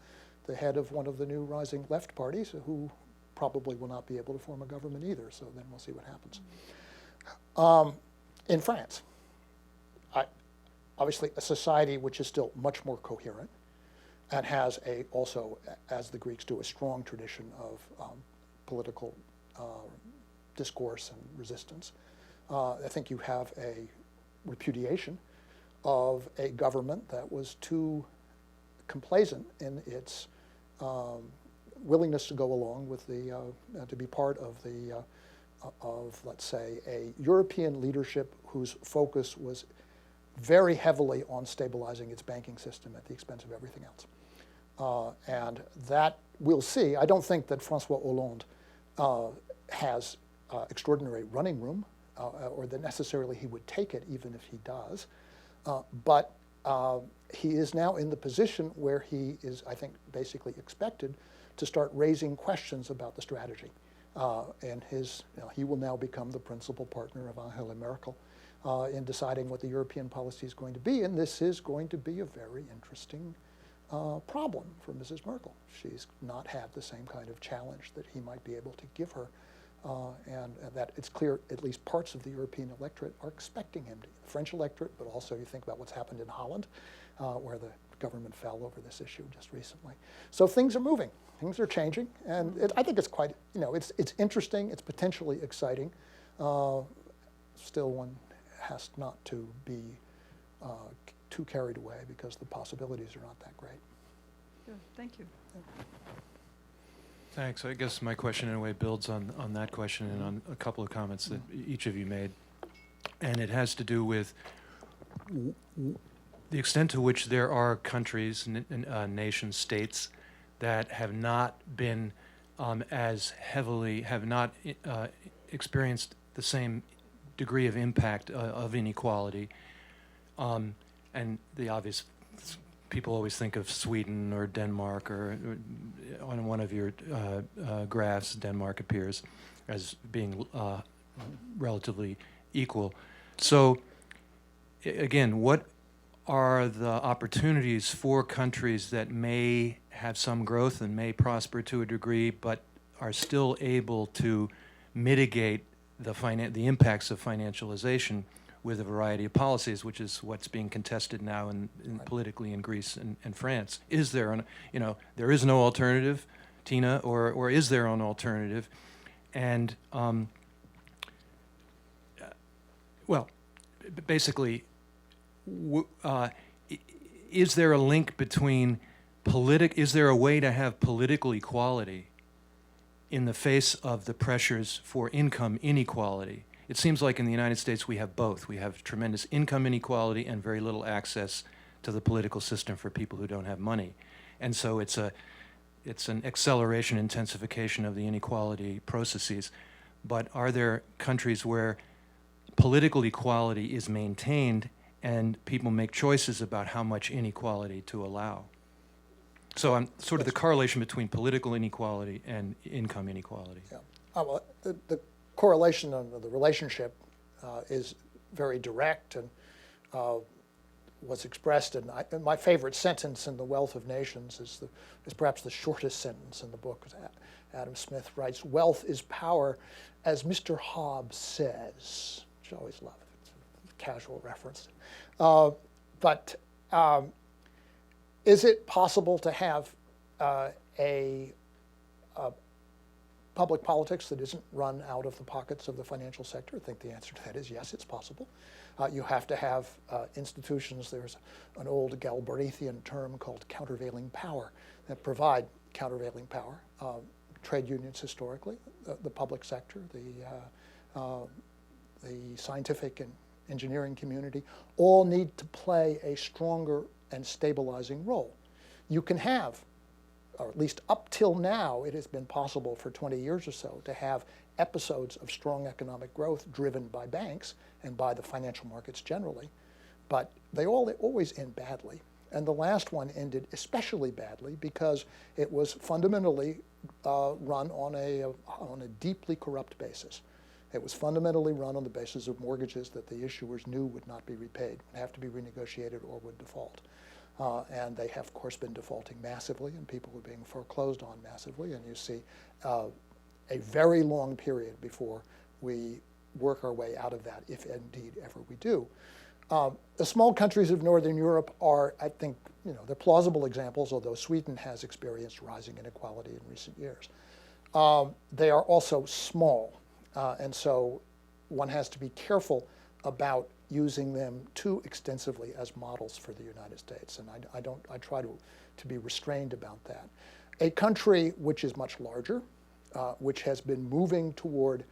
the head of one of the new rising left parties, who probably will not be able to form a government either, so then we'll see what happens. In France, obviously a society which is still much more coherent and has also, as the Greeks do, a strong tradition of political discourse and resistance. I think you have a repudiation of a government that was too complacent in its willingness to go along with to be part of let's say, a European leadership whose focus was very heavily on stabilizing its banking system at the expense of everything else. And that we'll see. I don't think that Francois Hollande has extraordinary running room, or that necessarily he would take it even if he does. But he is now in the position where he is, I think, basically expected to start raising questions about the strategy. And he will now become the principal partner of Angela Merkel in deciding what the European policy is going to be. And this is going to be a very interesting problem for Mrs. Merkel. She's not had the same kind of challenge that he might be able to give her. And that it's clear at least parts of the European electorate are expecting him to. The French electorate, but also you think about what's happened in Holland, where the government fell over this issue just recently. So things are moving, things are changing, and I think it's quite, it's interesting, it's potentially exciting. Still, one has not to be too carried away because the possibilities are not that great. Good. Thank you. Yeah. Thanks. I guess my question in a way builds on that question and on a couple of comments that each of you made. And it has to do with the extent to which there are countries, nations, states that have not been have not experienced the same degree of impact of inequality. And the obvious, people always think of Sweden or Denmark, or on one of your graphs, Denmark appears as being relatively equal. So again, what are the opportunities for countries that may have some growth and may prosper to a degree, but are still able to mitigate the impacts of financialization with a variety of policies, which is what's being contested now politically in Greece and France. Is there there is no alternative, Tina, or is there an alternative? And basically, is there a link between is there a way to have political equality in the face of the pressures for income inequality? It seems like in the United States we have both. We have tremendous income inequality and very little access to the political system for people who don't have money. And so it's an acceleration, intensification of the inequality processes. But are there countries where political equality is maintained and people make choices about how much inequality to allow? So I'm sort of the correlation between political inequality and income inequality. Yeah. Well, the correlation of the relationship is very direct and was expressed in my favorite sentence in The Wealth of Nations is perhaps the shortest sentence in the book. Adam Smith writes, "Wealth is power, as Mr. Hobbes says," which I always love. It's a casual reference. But is it possible to have a public politics that isn't run out of the pockets of the financial sector? I think the answer to that is yes, it's possible. You have to have institutions. There's an old Galbraithian term called countervailing power that provide countervailing power. Trade unions historically, the public sector, the scientific and engineering community, all need to play a stronger and stabilizing role. You can have, or at least up till now, it has been possible for 20 years or so to have episodes of strong economic growth driven by banks and by the financial markets generally, but they always end badly. And the last one ended especially badly because it was fundamentally run on a deeply corrupt basis. It was fundamentally run on the basis of mortgages that the issuers knew would not be repaid, would have to be renegotiated, or would default. And they have, of course, been defaulting massively, and people are being foreclosed on massively. And you see a very long period before we work our way out of that, if indeed ever we do. The small countries of Northern Europe are, I think, they're plausible examples, although Sweden has experienced rising inequality in recent years. They are also small, and so one has to be careful about using them too extensively as models for the United States, and I try to be restrained about that. A country which is much larger, which has been moving toward,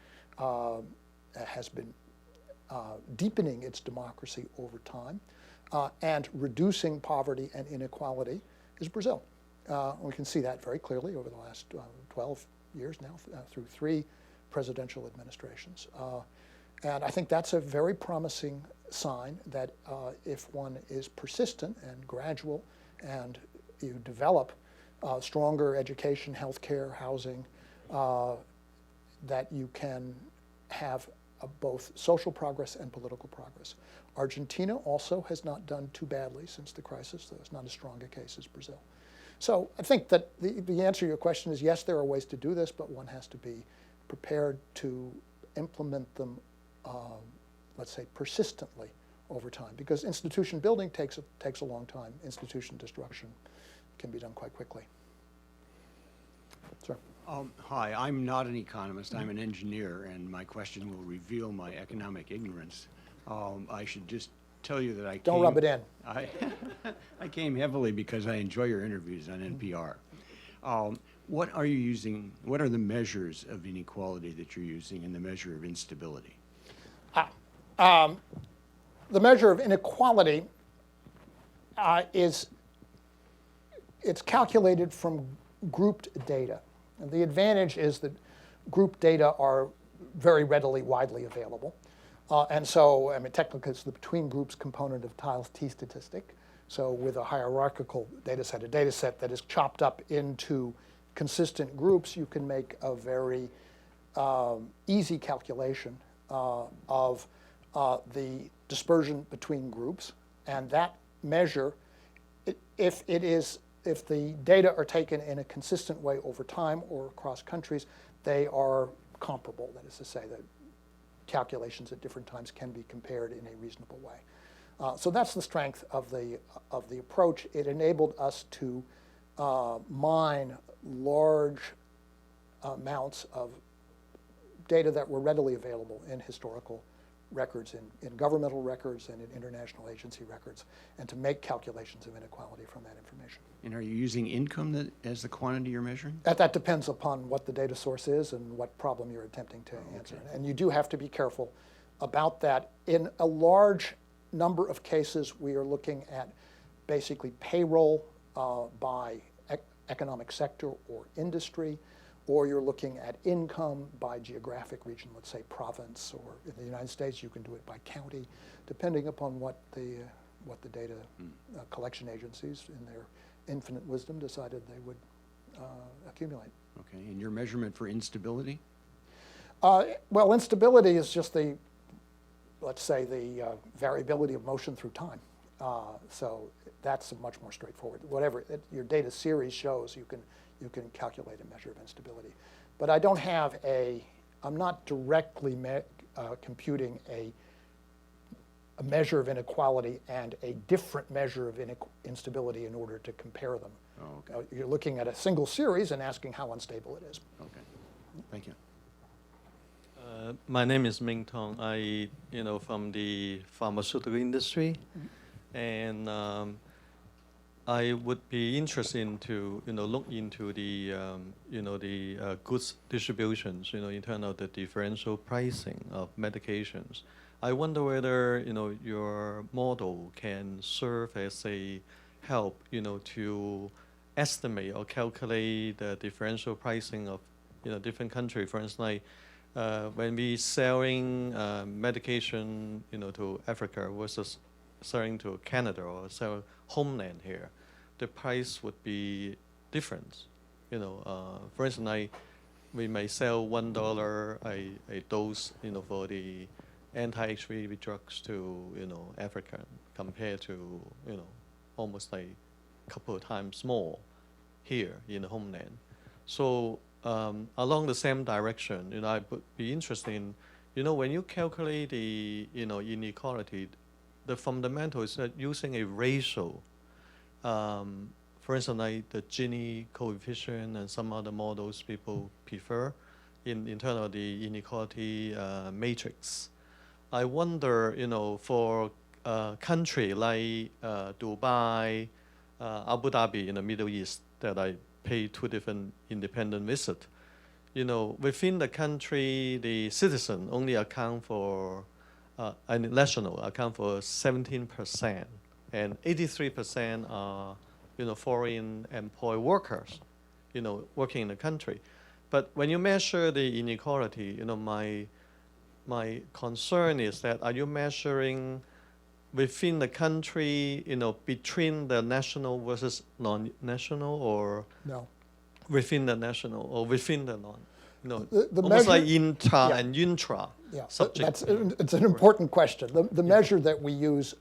deepening its democracy over time, and reducing poverty and inequality is Brazil. We can see that very clearly over the last 12 years now, through 3 presidential administrations. And I think that's a very promising sign that if one is persistent and gradual and you develop stronger education, healthcare, housing, that you can have both social progress and political progress. Argentina also has not done too badly since the crisis, though it's not as strong a case as Brazil. So I think that the answer to your question is yes, there are ways to do this, but one has to be prepared to implement them, let's say, persistently over time, because institution building takes a long time. Institution destruction can be done quite quickly. Sir. Hi, I'm not an economist, I'm an engineer, and my question will reveal my economic ignorance. I should just tell you that I Don't rub it in. I came heavily because I enjoy your interviews on NPR. What are you using, what are the measures of inequality that you're using and the measure of instability? The measure of inequality it's calculated from grouped data. And the advantage is that group data are very readily, widely available. And so, I mean, technically it's the between groups component of Tiles T statistic. So with a hierarchical data set, a data set that is chopped up into consistent groups, you can make a very easy calculation of the dispersion between groups. And that measure, if the data are taken in a consistent way over time or across countries, they are comparable. That is to say that calculations at different times can be compared in a reasonable way. So that's the strength of the approach. It enabled us to mine large amounts of data that were readily available in historical records, in governmental records, and in international agency records, and to make calculations of inequality from that information. And are you using income as the quantity you're measuring? That depends upon what the data source is and what problem you're attempting to answer. And you do have to be careful about that. In a large number of cases, we are looking at basically payroll by economic sector or industry, or you're looking at income by geographic region, let's say province, or in the United States, you can do it by county, depending upon what the data collection agencies, in their infinite wisdom, decided they would accumulate. Okay, and your measurement for instability? Well, instability is just let's say, the variability of motion through time. So that's much more straightforward. Whatever your data series shows, you can calculate a measure of instability. But I don't have I'm not directly computing a measure of inequality and a different measure of instability in order to compare them. Oh, okay. You're looking at a single series and asking how unstable it is. Okay, thank you. My name is Ming Tong. I, from the pharmaceutical industry, and I would be interested to, look into the, the goods distributions, in terms of the differential pricing of medications. I wonder whether, your model can serve as a help, to estimate or calculate the differential pricing of, different countries. For instance, like, when we selling medication, to Africa versus selling to Canada or sell homeland here, the price would be different. For instance, we may sell $1 a dose, for the anti-HIV drugs to, Africa compared to, almost like a couple of times more here in the homeland. So along the same direction, I would be interested in, when you calculate the, inequality, the fundamental is that using a ratio. For instance, like the Gini coefficient and some other models people prefer in terms of the inequality matrix. I wonder, for a country like Dubai, Abu Dhabi in the Middle East that I pay 2 different independent visits. Within the country, the citizen only account for, and national account for 17%, and 83% are, foreign employed workers, working in the country. But when you measure the inequality, my concern is that are you measuring within the country, between the national versus non-national, or No. within the national or within the non? The almost measure, like intra yeah. and intra subject. It's an important question. The measure that we use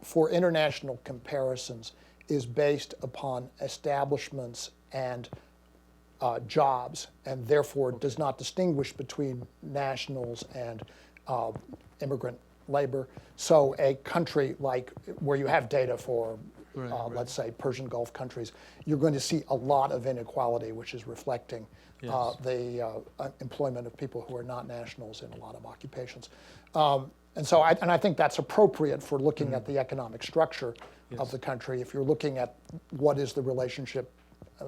for international comparisons is based upon establishments and jobs, and therefore does not distinguish between nationals and immigrant labor. So a country like where you have data for, let's say, Persian Gulf countries, you're going to see a lot of inequality, which is reflecting the employment of people who are not nationals in a lot of occupations. And so I think that's appropriate for looking at the economic structure of the country. If you're looking at what is the relationship,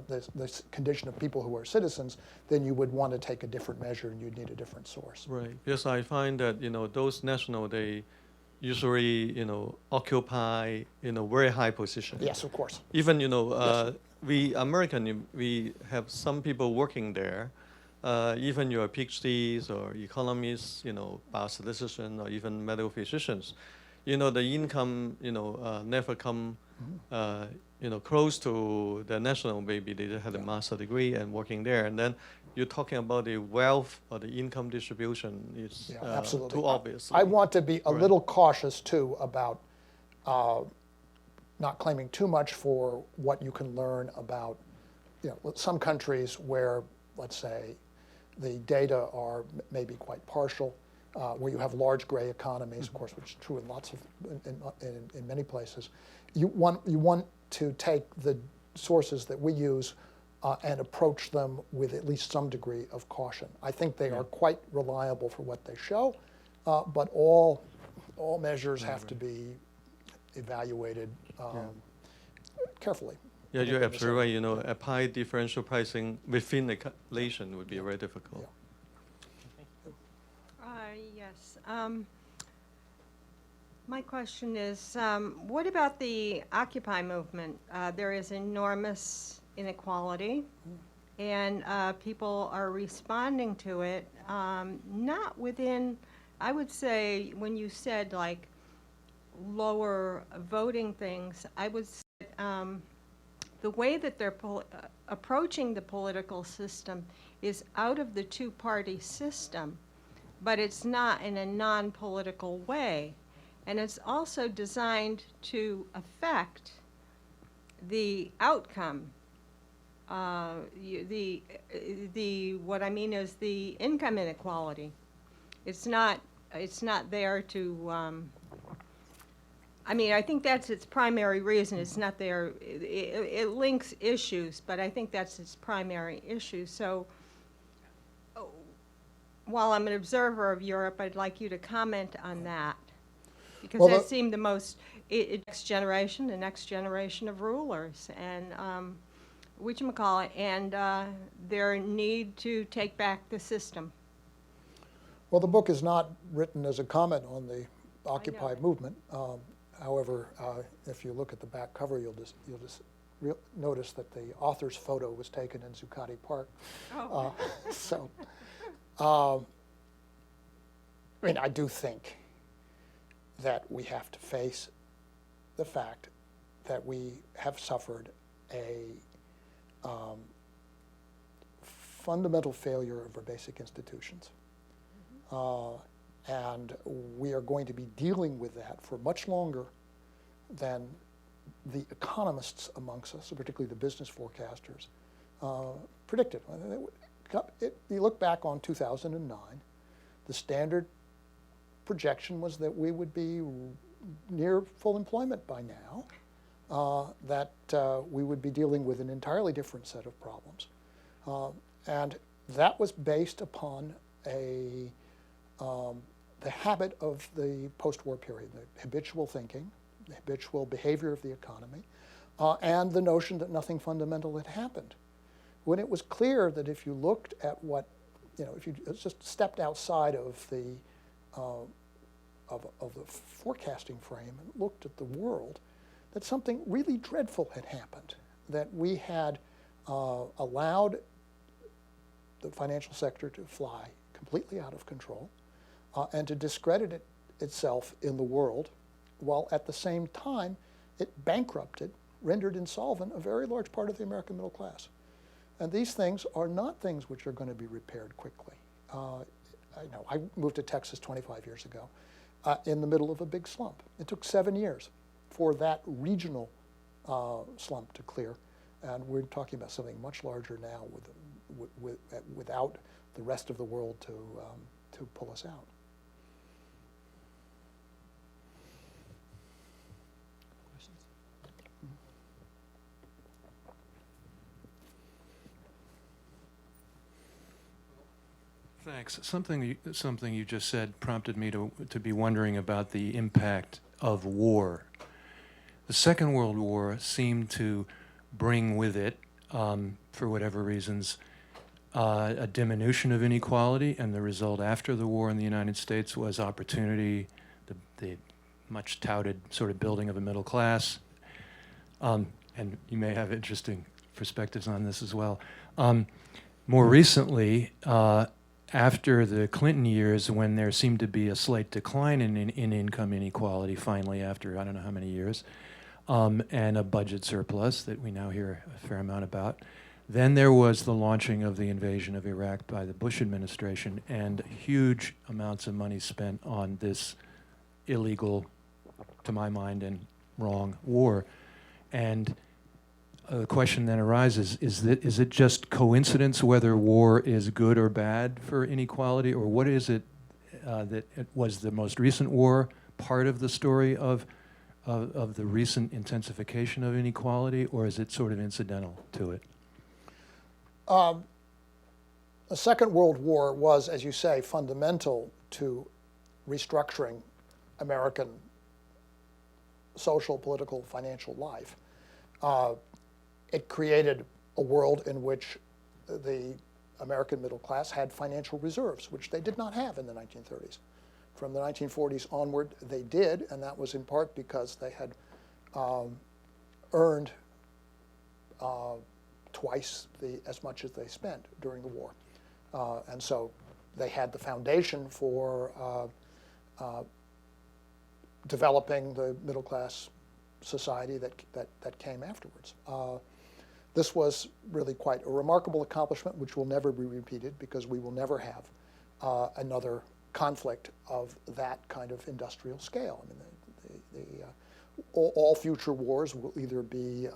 this condition of people who are citizens, then you would want to take a different measure and you'd need a different source. Right. Yes, I find that those national, they usually occupy very high position. Yes, of course. Even we American, we have some people working there. Even your PhDs or economists, biostatisticians, or even medical physicians, the income, never come, close to the national. Maybe they had a master degree and working there, and then you're talking about the wealth or the income distribution is absolutely. too obvious. I want to be a little cautious too about not claiming too much for what you can learn about, some countries where, let's say, the data are maybe quite partial, where you have large gray economies, of course, which is true in lots of, in many places. You want to take the sources that we use and approach them with at least some degree of caution. I think they are quite reliable for what they show, but all measures have to be evaluated carefully. Yeah, you're absolutely right. You know, apply differential pricing within the calculation would be very difficult. Yeah. Yes. My question is, what about the Occupy movement? There is enormous inequality, and people are responding to it, not within, I would say, when you said like lower voting things, I would say the way that they're approaching the political system is out of the two-party system, but it's not in a non-political way. And it's also designed to affect the outcome. What I mean is the income inequality. It's not there to, I mean, I think that's its primary reason. It's not there, it links issues, but I think that's its primary issue. So while I'm an observer of Europe, I'd like you to comment on that. Because Well, that seemed the most, the next generation of rulers, and whatchamacallit, and their need to take back the system. Well, the book is not written as a comment on the Occupy movement. However, if you look at the back cover, you'll just notice that the author's photo was taken in Zuccotti Park. Oh. I mean, I do think that we have to face the fact that we have suffered a fundamental failure of our basic institutions. And we are going to be dealing with that for much longer than the economists amongst us, particularly the business forecasters, predicted. You look back on 2009, the standard projection was that we would be near full employment by now, that we would be dealing with an entirely different set of problems. And that was based upon the habit of the post-war period, the habitual thinking, the habitual behavior of the economy, and the notion that nothing fundamental had happened. When it was clear that if you looked at what, if you just stepped outside of the forecasting frame and looked at the world, that something really dreadful had happened, that we had allowed the financial sector to fly completely out of control and to discredit itself in the world, while at the same time it bankrupted, rendered insolvent a very large part of the American middle class. And these things are not things which are going to be repaired quickly. I moved to Texas 25 years ago in the middle of a big slump. It took 7 years for that regional slump to clear, and we're talking about something much larger now without the rest of the world to pull us out. Thanks. Something you just said prompted me to be wondering about the impact of war. The Second World War seemed to bring with it, for whatever reasons, a diminution of inequality, and the result after the war in the United States was opportunity, the much touted sort of building of a middle class. And you may have interesting perspectives on this as well. More recently, after the Clinton years, when there seemed to be a slight decline in income inequality, finally, after I don't know how many years, and a budget surplus that we now hear a fair amount about, then there was the launching of the invasion of Iraq by the Bush administration, and huge amounts of money spent on this illegal, to my mind, and wrong war. And the question then arises, is it just coincidence whether war is good or bad for inequality, or what is it that was the most recent war part of the story of the recent intensification of inequality, or is it sort of incidental to it? The Second World War was, as you say, fundamental to restructuring American social, political, financial life. It created a world in which the American middle class had financial reserves, which they did not have in the 1930s. From the 1940s onward, they did, and that was in part because they had earned twice as much as they spent during the war. And so they had the foundation for developing the middle class society that came afterwards. This was really quite a remarkable accomplishment, which will never be repeated because we will never have another conflict of that kind of industrial scale. I mean, all future wars will either be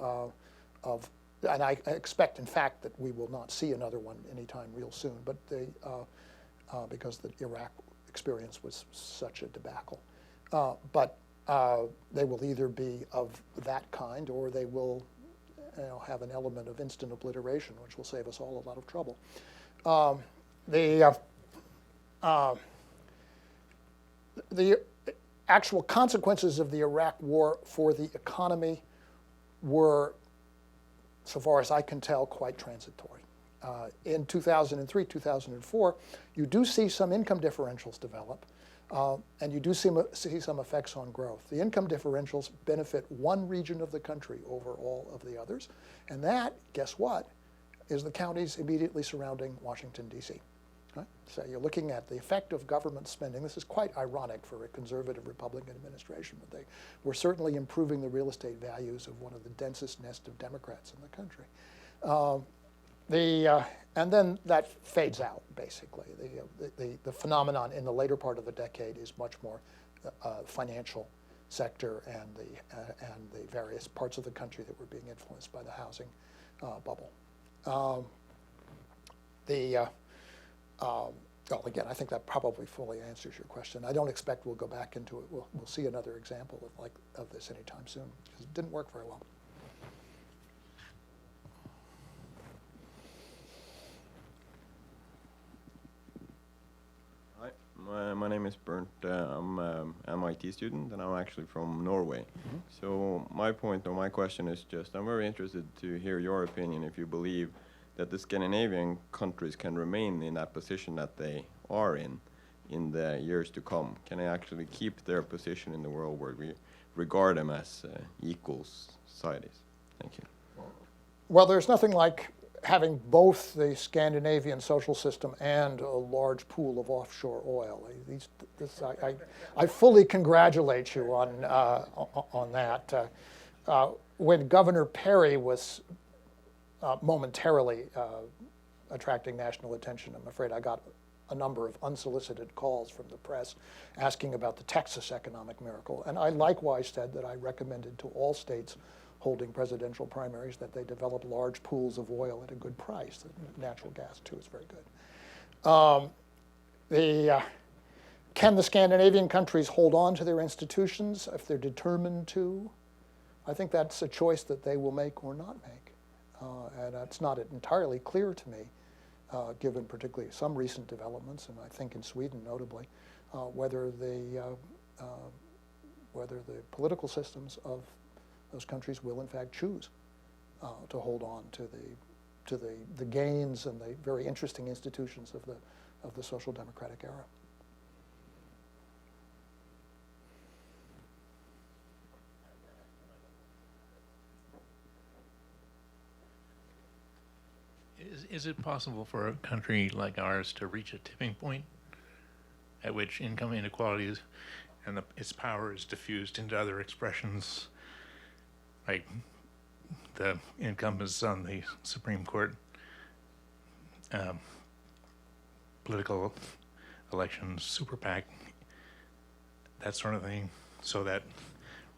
and I expect, in fact, that we will not see another one anytime real soon, but because the Iraq experience was such a debacle. But they will either be of that kind, or they will have an element of instant obliteration, which will save us all a lot of trouble. The actual consequences of the Iraq war for the economy were, so far as I can tell, quite transitory. In 2003, 2004, you do see some income differentials develop, and you do see some effects on growth. The income differentials benefit one region of the country over all of the others, and that, guess what, is the counties immediately surrounding Washington, D.C. Right? So you're looking at the effect of government spending. This is quite ironic for a conservative Republican administration, but they were certainly improving the real estate values of one of the densest nest of Democrats in the country. And then that fades out, basically. The phenomenon in the later part of the decade is much more financial sector and the various parts of the country that were being influenced by the housing bubble. Well, again, I think that probably fully answers your question. I don't expect we'll go back into it. We'll see another example of this anytime soon, because it didn't work very well. Hi, my name is Bernd. I'm an MIT student, and I'm actually from Norway. Mm-hmm. So my point or my question is just, I'm very interested to hear your opinion if you believe that the Scandinavian countries can remain in that position that they are in the years to come. Can they actually keep their position in the world where we regard them as equal societies? Thank you. Well, there's nothing like having both the Scandinavian social system and a large pool of offshore oil. I fully congratulate you on that. When Governor Perry was momentarily attracting national attention, I'm afraid I got a number of unsolicited calls from the press asking about the Texas economic miracle. And I likewise said that I recommended to all states holding presidential primaries that they develop large pools of oil at a good price. Natural gas, too, is very good. Can the Scandinavian countries hold on to their institutions if they're determined to? I think that's a choice that they will make or not make. And it's not entirely clear to me, given particularly some recent developments, and I think in Sweden notably, whether the political systems of those countries will in fact choose to hold on to the gains and the very interesting institutions of the social democratic era. Is it possible for a country like ours to reach a tipping point at which income inequality and its power is diffused into other expressions, like the incumbents on the Supreme Court, political elections, super PAC, that sort of thing, so that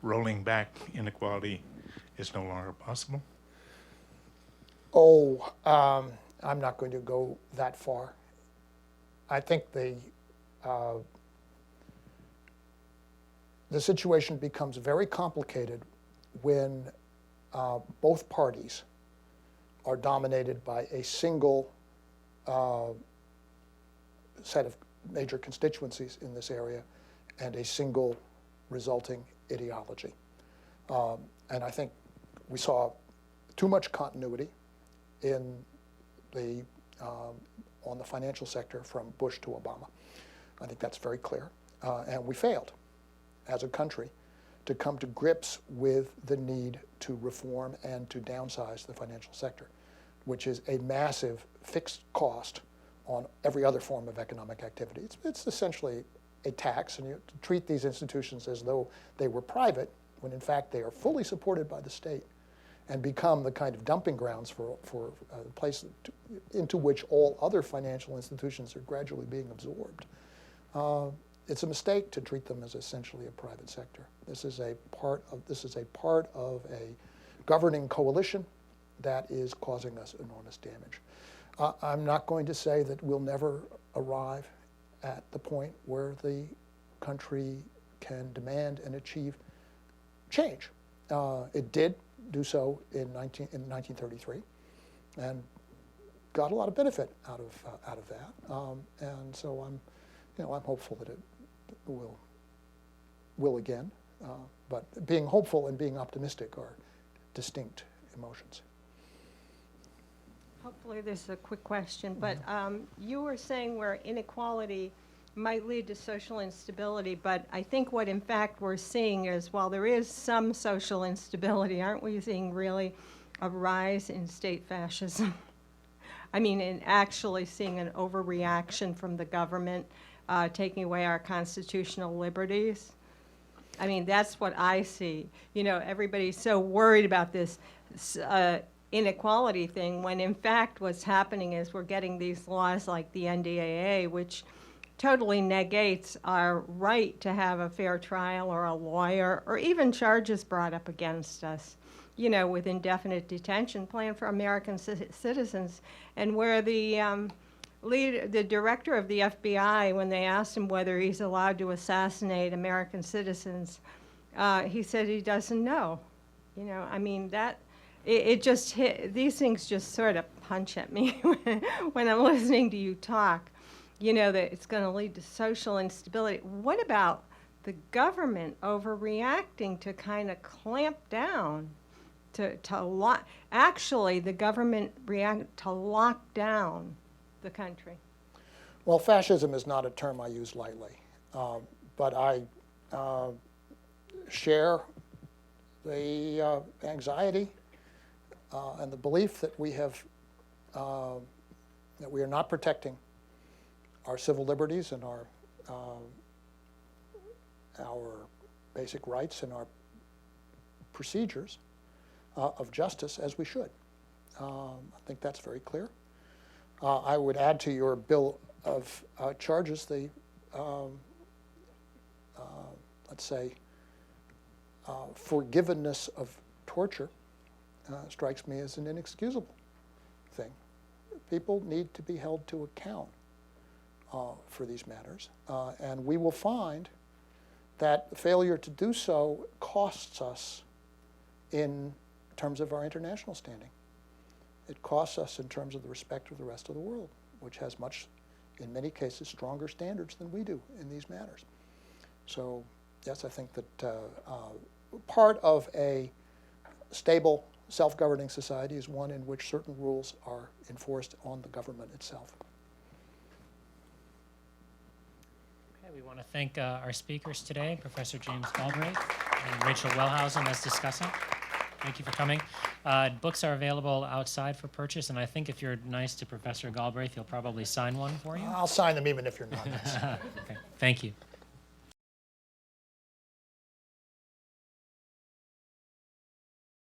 rolling back inequality is no longer possible? I'm not going to go that far. I think the situation becomes very complicated when both parties are dominated by a single set of major constituencies in this area and a single resulting ideology. And I think we saw too much continuity in on the financial sector from Bush to Obama. I think that's very clear. And we failed as a country to come to grips with the need to reform and to downsize the financial sector, which is a massive fixed cost on every other form of economic activity. It's essentially a tax, and you treat these institutions as though they were private, when in fact they are fully supported by the state and become the kind of dumping grounds for a place into which all other financial institutions are gradually being absorbed. It's a mistake to treat them as essentially a private sector. This is a part of a governing coalition that is causing us enormous damage. I'm not going to say that we'll never arrive at the point where the country can demand and achieve change. It did do so in 1933, and got a lot of benefit out of that. And so I'm hopeful that it will again. But being hopeful and being optimistic are distinct emotions. Hopefully this is a quick question, but you were saying where inequality might lead to social instability, but I think what in fact we're seeing is while there is some social instability, aren't we seeing really a rise in state fascism? I mean, in actually seeing an overreaction from the government taking away our constitutional liberties? I mean, that's what I see. You know, everybody's so worried about this inequality thing, when in fact what's happening is we're getting these laws like the NDAA, which totally negates our right to have a fair trial or a lawyer or even charges brought up against us, you know, with indefinite detention planned for American citizens. And where the director of the FBI, when they asked him whether he's allowed to assassinate American citizens, he said he doesn't know. You know, I mean, it just hit, these things just sort of punch at me when I'm listening to you talk, you know, that it's going to lead to social instability. What about the government overreacting to kind of clamp down, actually the government react to lock down the country? Well, fascism is not a term I use lightly, but I share the anxiety and the belief that we have that we are not protecting our civil liberties and our basic rights and our procedures of justice as we should. I think that's very clear. I would add to your bill of charges the, let's say, forgiveness of torture strikes me as an inexcusable thing. People need to be held to account for these matters, and we will find that failure to do so costs us in terms of our international standing. It costs us in terms of the respect of the rest of the world, which has much, in many cases, stronger standards than we do in these matters. So, yes, I think that part of a stable, self-governing society is one in which certain rules are enforced on the government itself. Okay, we want to thank our speakers today, Professor James Galbraith and Rachel Wellhausen, as discussing. Thank you for coming. Books are available outside for purchase, and I think if you're nice to Professor Galbraith, he'll probably sign one for you. I'll sign them even if you're not nice. Okay, thank you.